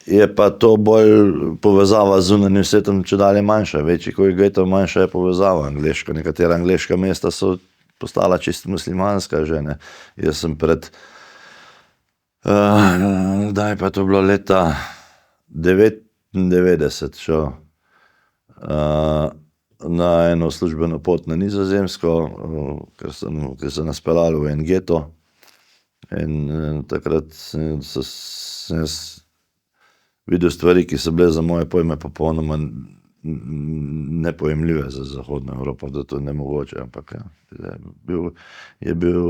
[SPEAKER 2] je pa to bolj povezava z zunanjim svetom čedalje manjša. Večji, ko je geto, manjša je povezava. Nekatera angleška mesta so postala čisto muslimanska že, ne. Jaz sem kdaj pa to bilo, leta 99 šel na eno službeno pot na Nizozemsko, ker so nas peljali v en geto. In takrat sem videl stvari, ki so bile za moje pojme popolnoma nepojemljive za zahodno Evropo, da to je nemogoče, ampak ja, je bil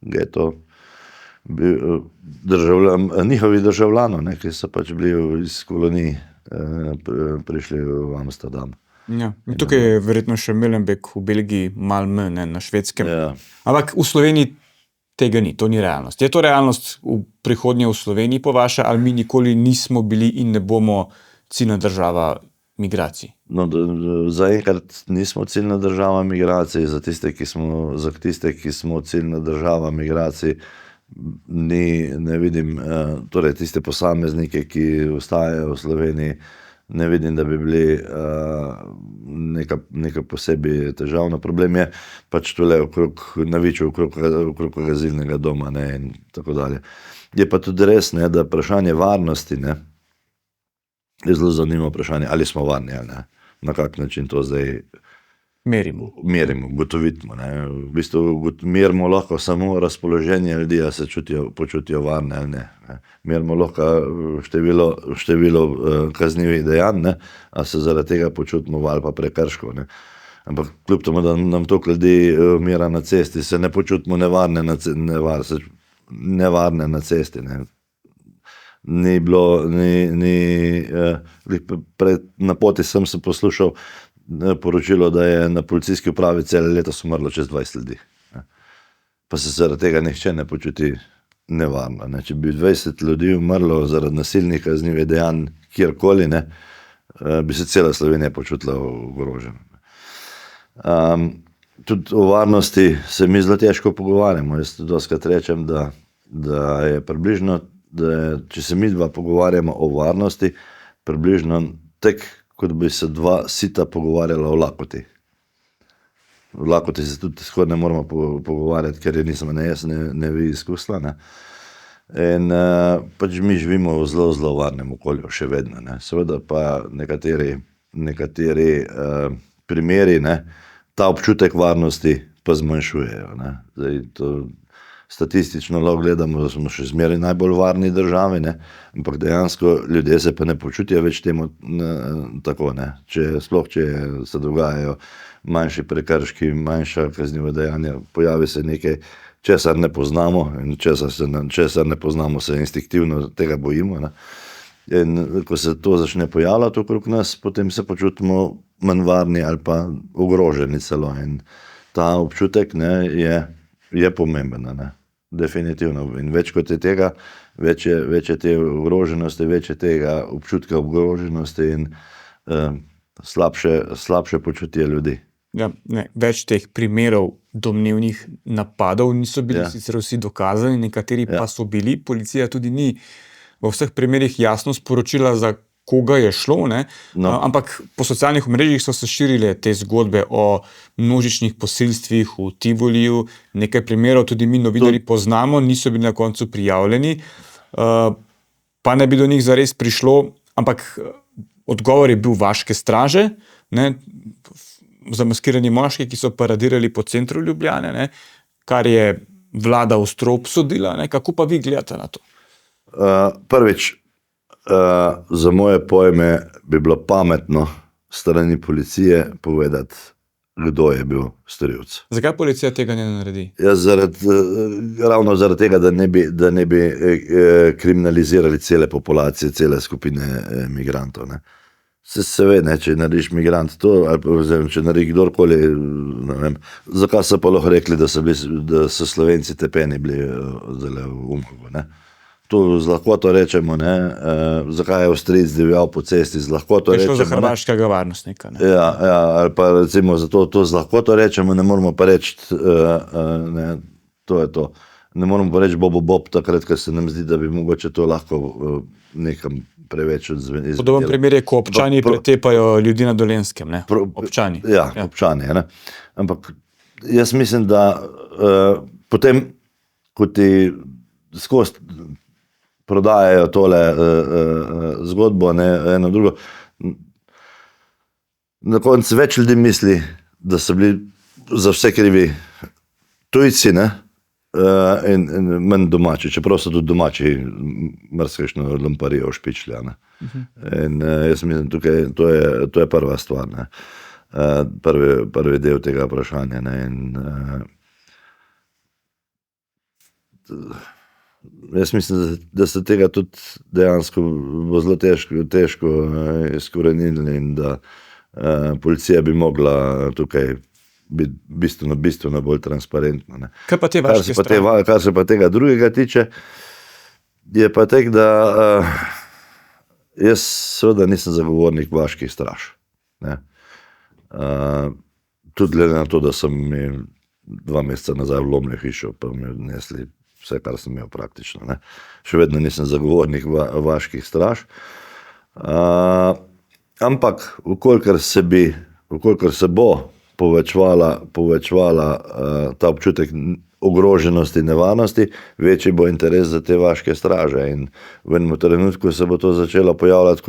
[SPEAKER 2] geto njihovi državljanov, ne, ki so pač bili iz kolonij prišli v Amsterdam.
[SPEAKER 1] Ja. Tukaj je verjetno še Molenbeek v Belgiji, Malmö, ne, na Švedskem.
[SPEAKER 2] Ja.
[SPEAKER 1] Ampak v Sloveniji tega ni, to ni realnost. Je to realnost v prihodnje v Sloveniji po vaše, ali mi nikoli nismo bili in ne bomo ciljna država migracij?
[SPEAKER 2] No, zaenkrat nismo ciljna država migracij, za tiste, ki smo ciljna država migracij, ne vidim, torej tiste posameznike, ki ostajajo v Sloveniji, ne vidim, da bi bili neka posebej težavna. Problem je pač tole okrog azilnega doma, ne, in tako dalje. Je pa tudi res, ne, da vprašanje varnosti, ne, je zelo zanimivo vprašanje, ali smo varni ali ne. Na kak način to zdaj
[SPEAKER 1] merimo,
[SPEAKER 2] ugotovimo. V bistvu merimo lahko samo razpoloženje ljudi, a se počutijo varne ali ne. Merimo lahko število kaznivih dejanj, ne, a se zaradi tega počutimo ali pa prekrškov. Ne. Ampak kljub temu, da nam toliko ljudi umira na cesti, se ne počutimo nevarne na cesti. Ne. ni bilo, na poti sem se poslušal poročilo, da je na policijski upravi cele letos umrlo čez 20 ljudi. Pa se zaradi tega nihče ne počuti nevarno. Ne. Če bi 20 ljudi umrlo zaradi nasilnih kaznivih dejanj kjerkoli, ne, bi se cela Slovenija počutila ogrožena. Tudi o varnosti se mi zelo težko pogovarjamo. Jaz dostikrat rečem, da je približno, če se mi dva pogovarjamo o varnosti, približno tek, kot bi se dva sita pogovarjala o lakoti. O lakoti se tudi skoraj ne moramo pogovarjati, ker je nismo ne jaz, ne vi izkusila. Ne. In pač mi živimo v zelo, zelo varnem okolju, še vedno. Ne. Seveda pa nekateri primeri, ne, ta občutek varnosti pa zmanjšujejo. Ne. Zdaj, to statistično lahko gledamo, da smo še zmeraj najbolj varni državi, ne, ampak dejansko ljudje se pa ne počutijo več temu tako. Ne. Sploh, če se dogajajo manjši prekrški, manjša kazniva dejanja, pojavi se nekaj, česar ne poznamo, in česar ne poznamo, se instinktivno tega bojimo. Ne. In ko se to začne pojavljati okrog nas, potem se počutimo manj varni ali pa ogroženi celo. In ta občutek, ne, je pomemben, ne. Definitivno. In več kot je tega, več je te ogroženosti, več je tega občutka ogroženosti in slabše počutje ljudi.
[SPEAKER 1] Ja, ne, več teh primerov domnevnih napadov niso bili sicer vsi dokazani, nekateri pa so bili. Policija tudi ni v vseh primerih jasno sporočila, za koga je šlo, ne? No. Ampak po socialnih omrežjih so se širile te zgodbe o množičnih posilstvih v Tivoliju. Nekaj primerov tudi mi novinarji poznamo, niso bili na koncu prijavljeni, pa ne bi do njih zares prišlo, ampak odgovor je bil vaške straže, ne? Zamaskirani moški, ki so paradirali po centru Ljubljane, ne? Kar je vlada ostro obsodila, ne? Kako pa vi gledate na to?
[SPEAKER 2] Prvič, za moje pojme bi bilo pametno strani policije povedati, kdo je bil storilec.
[SPEAKER 1] Zakaj policija tega ne naredi?
[SPEAKER 2] Ja, ravno zaradi tega, da ne bi kriminalizirali cele populacije, cele skupine migrantov. Ne. Se ve, ne, če narediš migrant to, ali če naredi kdorkoli, ne vem, zakaj so pa lahko rekli, da so Slovenci tepeni bili zelo v Umkovu, ne. To z lahkoto rečemo, ne, zakaj je Avstrijec divjal po cesti, z lahkoto rečemo.
[SPEAKER 1] Je šlo za hrvaškega varnostnika, ne.
[SPEAKER 2] Ja, ali pa recimo zato to z lahkoto rečemo, ne moramo pa reči, ne, to je to. Ne moramo pa reči bob, takrat, ker se nam zdi, da bi mogoče to lahko nekam preveč odzveni.
[SPEAKER 1] Podoben primer je, ko občani pretepajo ljudi na Dolenjskem, ne? Občani.
[SPEAKER 2] Ja, občani, ne. Ampak jaz mislim, da potem, ko ti skozi prodajajo tole zgodbo, ne, eno drugo, na koncu več ljudi misli, da so bili za vse krivi tujci, ne, in manj domači, čeprav so tudi domači marsikajšno lumparijo špičlja, ne. In jaz mislim, tukaj, to je prva stvar, ne. Prvi del tega vprašanja, ne, in jaz mislim, da se tega tudi dejansko bo zelo težko izkorenili in da policija bi mogla tukaj biti bistveno bolj transparentna. Ne.
[SPEAKER 1] Kaj pa te vaške strani?
[SPEAKER 2] Kar se pa tega drugega tiče, je pa tek, da jaz seveda nisem zagovornik vaških straž. Ne. Tudi glede na to, da so mi 2 meseca nazaj vlomili hišo, pa mi odnesli vse, kar sem imel praktično. Ne. Še vedno nisem zagovornik vaških straž. Ampak, vkolikor se bo povečevala ta občutek ogroženosti, nevarnosti, večji bo interes za te vaške straže. In v enem trenutku se bo to začelo pojavljati,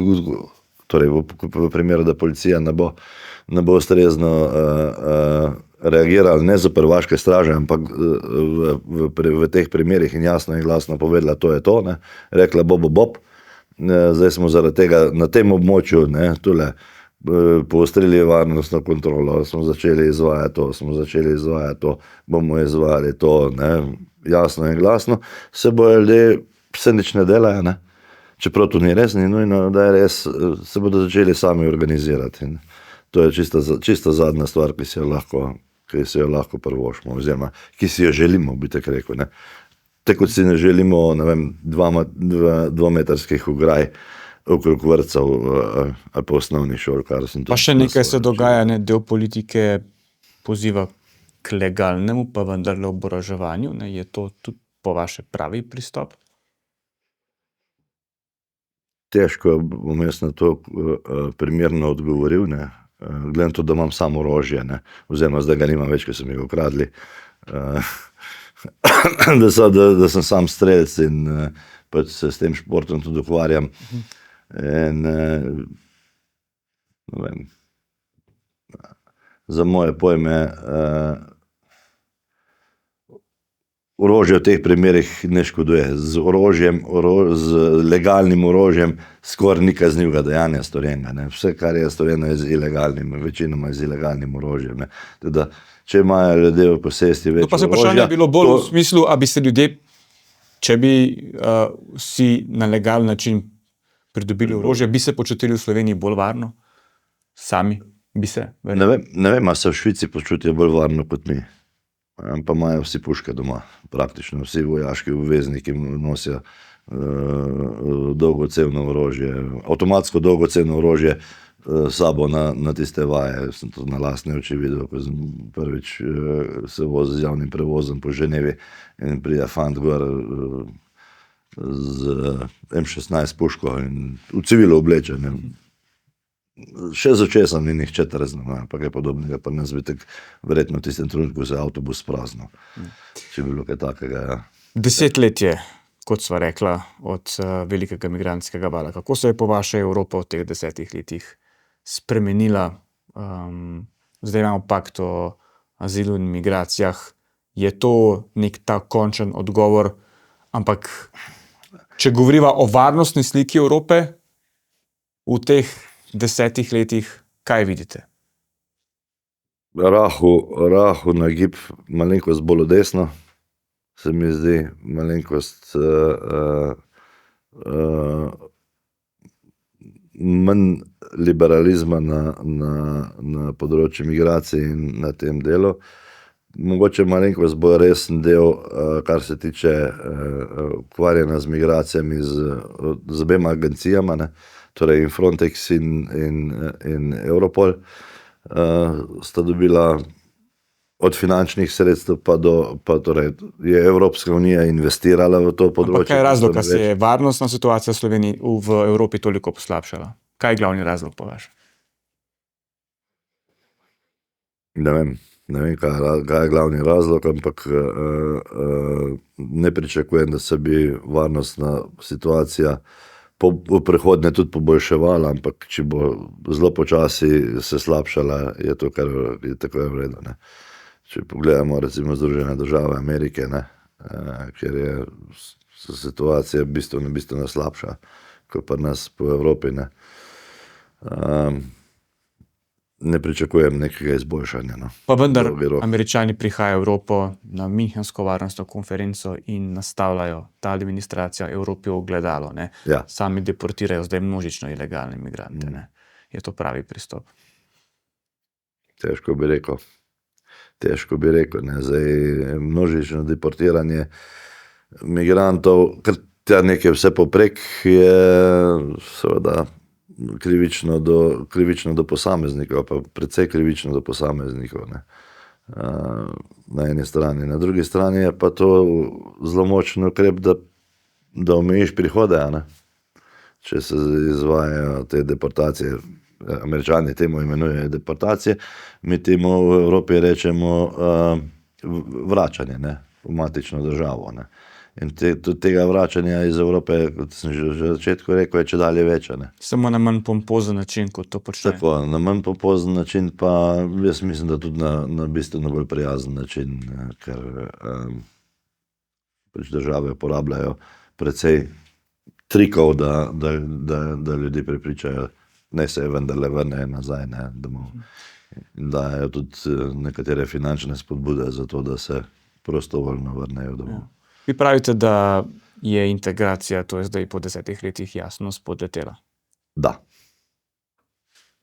[SPEAKER 2] torej v primeru, da policija ne bo ustrezno reagirala ne zoper vaške straže, ampak v teh primerih in jasno in glasno povedala, to je to, ne, rekla bob. Zdaj smo zaradi tega na tem območju, ne, tule poostrili varnostno kontrolo, smo začeli izvajati to, bomo izvajali to, ne, jasno in glasno, se bojo ljudje, se nič ne delajo, ne, čeprav to ni res, ni nujno, da je res, se bodo začeli sami organizirati. In to je čista zadnja stvar, ki si jo lahko privoščimo, oziroma ki si jo želimo, bi tako rekel. Ne. Tako kot si ne želimo, ne vem, dvometrskih ograj okrog vrtcev ali pa osnovnih šol.
[SPEAKER 1] Pa še nekaj se dogaja, ne, del politike poziva k legalnemu, pa vendarle oboroževanju. Ne. Je to tudi po vaše pravi pristop?
[SPEAKER 2] Težko bom jaz na to primerno odgovoril, ne. Glede na to, da imam samo orožje, ne, oziroma zdaj ga nimam več, ker so mi ga ukradli, da sem sam strelec in pač se s tem športom tudi ukvarjam. In ne vem, za moje pojme orožje v teh primerih ne škoduje. Z legalnim orožjem skoraj ni kaznivega dejanja storjenega. Ne. Vse, kar je storjeno, je z ilegalnim, večinoma z ilegalnim orožjem. Ne. Teda, če imajo ljudje v posesti več orožja...
[SPEAKER 1] Pa se vprašanje je bilo bolj v smislu, a bi se ljudje, če bi si na legalen način pridobili orožje, bi se počutili v Sloveniji bolj varno? Sami bi se?
[SPEAKER 2] Ne vem, a se v Švici počutijo bolj varno kot mi. Pa imajo vsi puške doma, praktično vsi vojaški obvezniki nosijo dolgocevno orožje, avtomatsko dolgocevno orožje sabo na tiste vaje. Sem to na lastne oči videl, ko sem prvič se vozil z javnim prevozom po Ženevi in pride fant gor z M16 puško in v civilo oblečen. Še z očesom ni nihče trezno, pa kaj podobnega, pa nas bi tako verjetno v tistem trenutku se avtobus praznil, če bi bilo kaj takega. Ja.
[SPEAKER 1] 10 let je, kot sva rekla, od velikega migrantskega vala. Kako se je po vaše Evropa v teh 10 letih spremenila? Zdaj imamo pakt o azilu in migracijah. Je to nek ta končen odgovor? Ampak, če govoriva o varnostni sliki Evrope v teh 10 letih, kaj vidite?
[SPEAKER 2] Rahel nagib, malenkost bolj v desno, se mi zdi, malenkost manj liberalizma na področju migracij in na tem delu. Mogoče malenkost bolj resen del, kar se tiče ukvarjanja z migracijami z obema agencijama, ne. Torej in Frontex in Europol sta dobila od finančnih sredstev pa torej je Evropska unija investirala v to področje.
[SPEAKER 1] Ampak kaj je razlog, da se je varnostna situacija v Evropi toliko poslabšala? Kaj je glavni razlog po vašem?
[SPEAKER 2] Ne vem, kaj je glavni razlog, ampak ne pričakujem, da se bi varnostna situacija v prihodnje tudi poboljševala, ampak če bo zelo počasi se slabšala, je to kar je tako v redu. Ne. Če pogledamo recimo Združene države Amerike, ne, kjer je situacija bistveno slabša, kot pa nas po Evropi. Ne pričakujem nekega izboljšanja. No.
[SPEAKER 1] Pa vendar Američani prihajajo v Evropo na Münchensko varnostno konferenco in nastavljajo ta administracija Evropi v ogledalo. Ne.
[SPEAKER 2] Ja.
[SPEAKER 1] Sami deportirajo zdaj množično ilegalne migrante. Ne. Je to pravi pristop?
[SPEAKER 2] Težko bi rekel. Ne. Zdaj, množično deportiranje migrantov, ker tja nekaj vse poprek, je seveda krivično do posameznikov, pa precej krivično do posameznikov. Ne. Na eni strani. Na drugi strani je pa to zelo močen ukrep, da omejiš prihode. Ne. Če se izvajajo te deportacije, Američani temu imenujejo deportacije, mi temu v Evropi rečemo vračanje, ne, v matično državo. Ne. In tudi tega vračanja iz Evrope, kot sem že v začetku rekel, je čedalje več. Ne.
[SPEAKER 1] Samo na manj pompozen način, kot to počne.
[SPEAKER 2] Tako, na manj pompozen način, pa jaz mislim, da tudi na bistveno bolj prijazen način, ker pač države uporabljajo precej trikov, da ljudi prepričajo, naj se vendarle vrnejo nazaj, ne, domov. In dajo tudi nekatere finančne spodbude za to, da se prostovoljno vrnejo domov.
[SPEAKER 1] Vi pravite, da je integracija, to je zdaj po 10 letih jasno spodletela.
[SPEAKER 2] Da.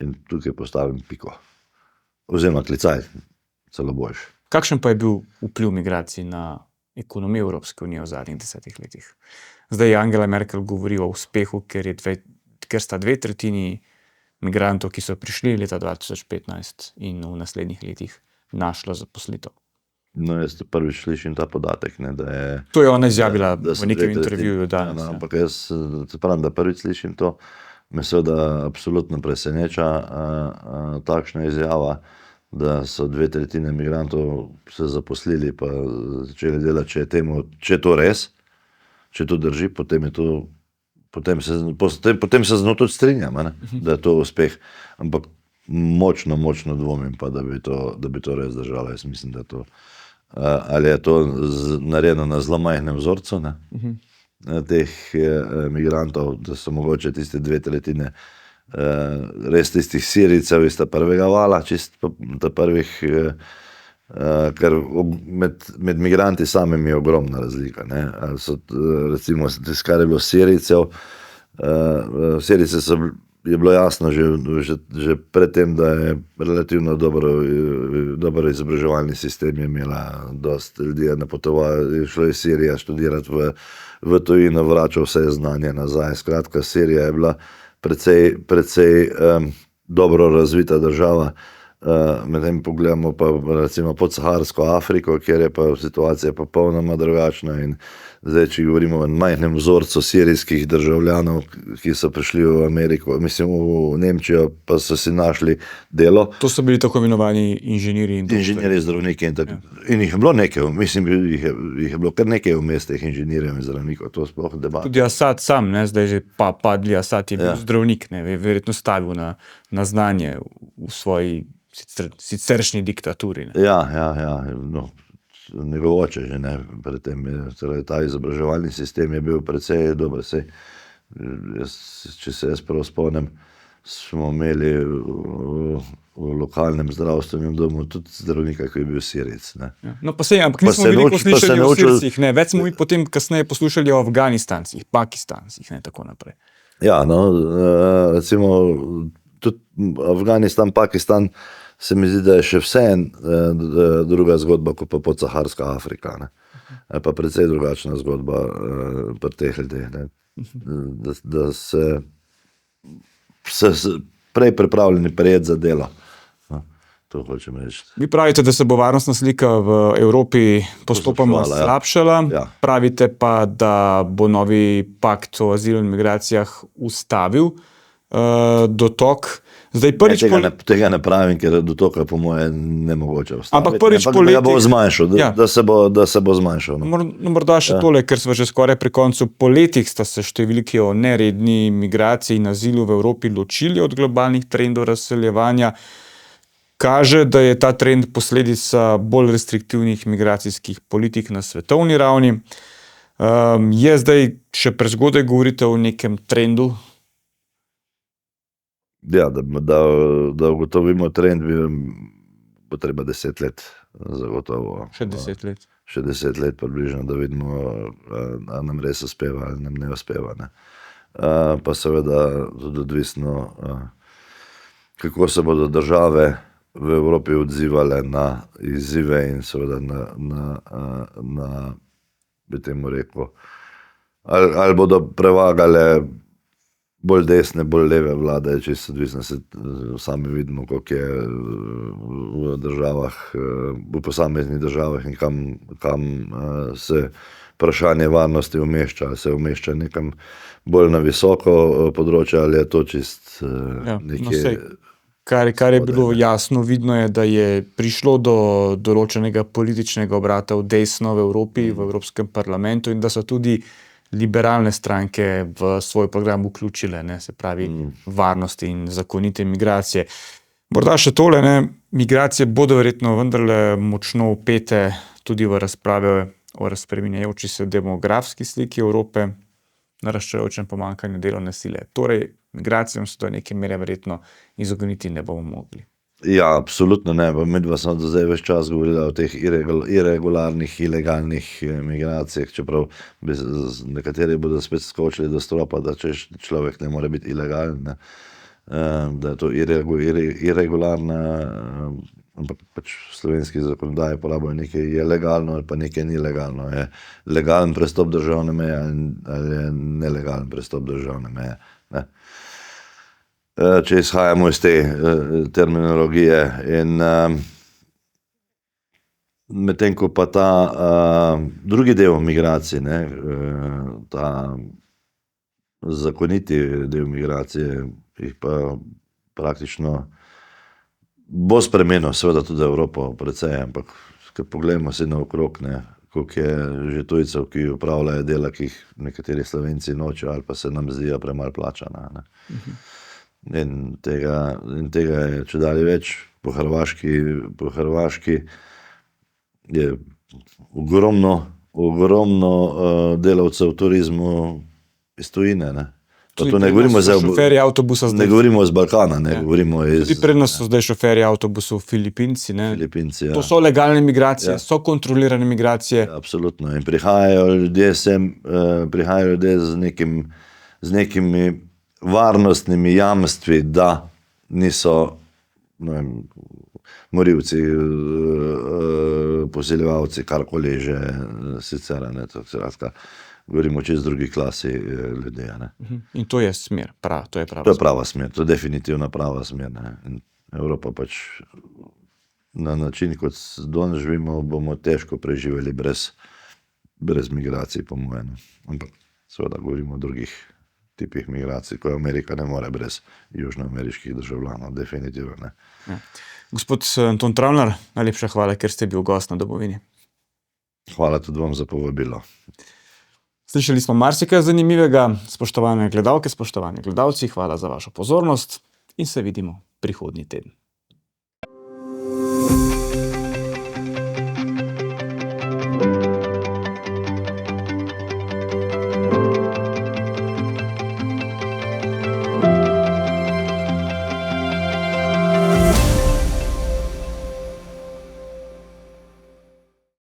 [SPEAKER 2] In tukaj postavim piko. Oziroma klicaj, celo boljše.
[SPEAKER 1] Kakšen pa je bil vpliv migracij na ekonomijo Evropske unije v zadnjih 10 letih? Zdaj Angela Merkel govori o uspehu, ker sta 2/3 migrantov, ki so prišli leta 2015 in v naslednjih letih našla zaposlitev.
[SPEAKER 2] No, jaz prvič slišim ta podatek, ne, da je...
[SPEAKER 1] To je ona izjavila
[SPEAKER 2] da
[SPEAKER 1] v nekem intervjuju danes.
[SPEAKER 2] Ja, no, ampak jaz se pravim, da prvič slišim to, me seveda absolutno preseneča takšna izjava, da so 2/3 migrantov se zaposlili pa začeli delati, če je to res, če to drži, potem se z njo tudi strinjam, da je to uspeh. Ampak močno dvomim pa, da bi to res držalo. Jaz mislim, da to, ali je to narejeno na zelo majhnem vzorcu, teh migrantov, da so mogoče tiste 2/3 res tistih Sirijcev iz prvega vala, prvih, ker med migranti samimi je ogromna razlika. So, recimo, kar je bilo Sirijcev, Sirijce je bilo jasno že pred tem, da je relativno dober izobraževalni sistem, je imela dosti ljudi, je napotoval, je šlo iz Sirije študirati v tujino, vračal vse znanje nazaj. Skratka, Sirija je bila precej dobro razvita država, medtem pogledamo pa recimo podsaharsko Afriko, kjer je pa situacija popolnoma drugačna in zdaj, če govorimo o majhnem vzorcu sirijskih državljanov, ki so prišli v Ameriko, mislim v Nemčijo, pa so si našli delo.
[SPEAKER 1] To so bili tako imenovani inženirji in
[SPEAKER 2] inženirji, zdravniki in tako. In jih je bilo nekaj, mislim, jih je bilo kar nekaj vmes teh inženirjev in zdravnikov, to sploh debat.
[SPEAKER 1] Tudi Asad sam, zdaj že padli Asad je bil zdravnik, verjetno stavil na znanje v svoji siceršnji diktaturi.
[SPEAKER 2] Ja, no, njegov oče že ne, predtem ta izobraževalni sistem je bil precej dober. Če se jaz prav spomnim, smo imeli v lokalnem zdravstvenem domu tudi zdravnika, ki je bil Sirijec.
[SPEAKER 1] No pa ampak nismo veliko slišali o Sirijcih, več smo potem kasneje poslušali o Afganistancih, Pakistancih, tako naprej.
[SPEAKER 2] Ja, no, recimo tudi Afganistan, Pakistan, se mi zdi, da je še vseeno druga zgodba, kot pa podsaharska Afrika. Je pa precej drugačna zgodba pri teh ljudeh. Da se prej pripravljeni prijeti za delo. To hočem reči.
[SPEAKER 1] Vi pravite, da se bo varnostna slika v Evropi postopoma slabšala. Ja. Pravite pa, da bo novi pakt o azilu in migracijah ustavil dotok. Zdaj
[SPEAKER 2] tega ne pravim, ker dotoka po moje nemogoče ustaviti.
[SPEAKER 1] Ampak prvič po letih...
[SPEAKER 2] Da bo zmanjšal, da se bo zmanjšal.
[SPEAKER 1] Morda še tole, ker smo že skoraj pri koncu. Po letih sta se številki o neredni migraciji in azilu v Evropi ločili od globalnih trendov razseljevanja. Kaže, da je ta trend posledica bolj restriktivnih migracijskih politik na svetovni ravni. Je zdaj še prezgodaj govorite o nekem trendu?
[SPEAKER 2] Ja, da ugotovimo trend, bo treba 10 let zagotovo.
[SPEAKER 1] Še 10 let.
[SPEAKER 2] Še 10 let približno, da vidimo, ali nam res uspeva ali nam ne uspeva. Pa seveda tudi odvisno, kako se bodo države v Evropi odzivale na izzive in seveda bi temu rekel, ali bodo prevagale bolj desne, bolj leve vlade, čisto odvisno, sami vidimo, koliko je v državah, v posameznih državah in kam se vprašanje varnosti umešča, ali se umešča nekam bolj na visoko področje, ali je to čist nekje...
[SPEAKER 1] Kar je bilo jasno, vidno je, da je prišlo do določenega političnega obrata v desno v Evropi, v Evropskem parlamentu in da so tudi liberalne stranke v svoj program vključile, se pravi varnost in zakonite migracije. Morda še tole, migracije bodo verjetno vendarle močno vpete tudi v razprave o razspreminjajoči se demografski sliki Evrope, naraščajočem pomanjkanju delovne sile. Torej, migracijam se do neke mere verjetno izogniti ne bomo mogli.
[SPEAKER 2] Ja, absolutno ne. Midva smo do zdaj ves čas govorila o teh irregularnih, ilegalnih migracijah, čeprav nekateri bodo spet skočili do stropa, da če človek ne more biti ilegalen, ne. Da je to irregularna, ampak pač v slovenski zakonodaji porabijo nekaj je legalno ali pa nekaj ni legalno. Je legalen prestop državne meje ali je nelegalen prestop državne meje, ne. Če izhajamo iz te terminologije. In medtem ko pa ta drugi del migracij, ne, ta zakoniti del migracije, jih pa praktično bo spremenil seveda tudi Evropo precej, ampak ko pogledamo si naokrog, ne, koliko je že tujcev, ki opravljajo dela, ki jih nekateri Slovenci nočejo ali pa se nam zdijo premalo plačana, ne. In tega je čedalje več. Po Hrvaški je ogromno delavcev v turizmu iz tujine, ne. Pa to ne govorimo zdaj
[SPEAKER 1] šoferji avtobusa
[SPEAKER 2] ne
[SPEAKER 1] zdaj.
[SPEAKER 2] govorimo iz Balkana, ne, govorimo iz
[SPEAKER 1] Tudi pri nas so zdaj šoferji avtobusov Filipinci, ne.
[SPEAKER 2] Filipinci, ja.
[SPEAKER 1] To so legalne migracije,
[SPEAKER 2] Ja.
[SPEAKER 1] so kontrolirane migracije.
[SPEAKER 2] Absolutno. In prihajajo ljudje sem, prihajajo ljudje z nekimi varnostnimi jamstvi, da niso, ne vem, morilci, posiljevalci, karkoli že sicer, ne, to skratka, govorimo o čisto drugi klasi ljudi, ne.
[SPEAKER 1] In to je smer, to je prava
[SPEAKER 2] To je
[SPEAKER 1] smer.
[SPEAKER 2] prava smer, to je definitivno prava smer, ne. In Evropa pač na način, kot danes živimo, bomo težko preživeli brez migracij, po mojem. Ampak seveda govorimo o drugih tipih migracij, ko Amerika ne more brez južnoameriških državljanov, definitivno ne.
[SPEAKER 1] Ja. Gospod Anton Travner, najlepša hvala, ker ste bil gost na Domovini.
[SPEAKER 2] Hvala tudi vam za povabilo.
[SPEAKER 1] Slišali smo marsikaj zanimivega. Spoštovane gledalke, spoštovani gledalci, hvala za vašo pozornost in se vidimo prihodnji teden.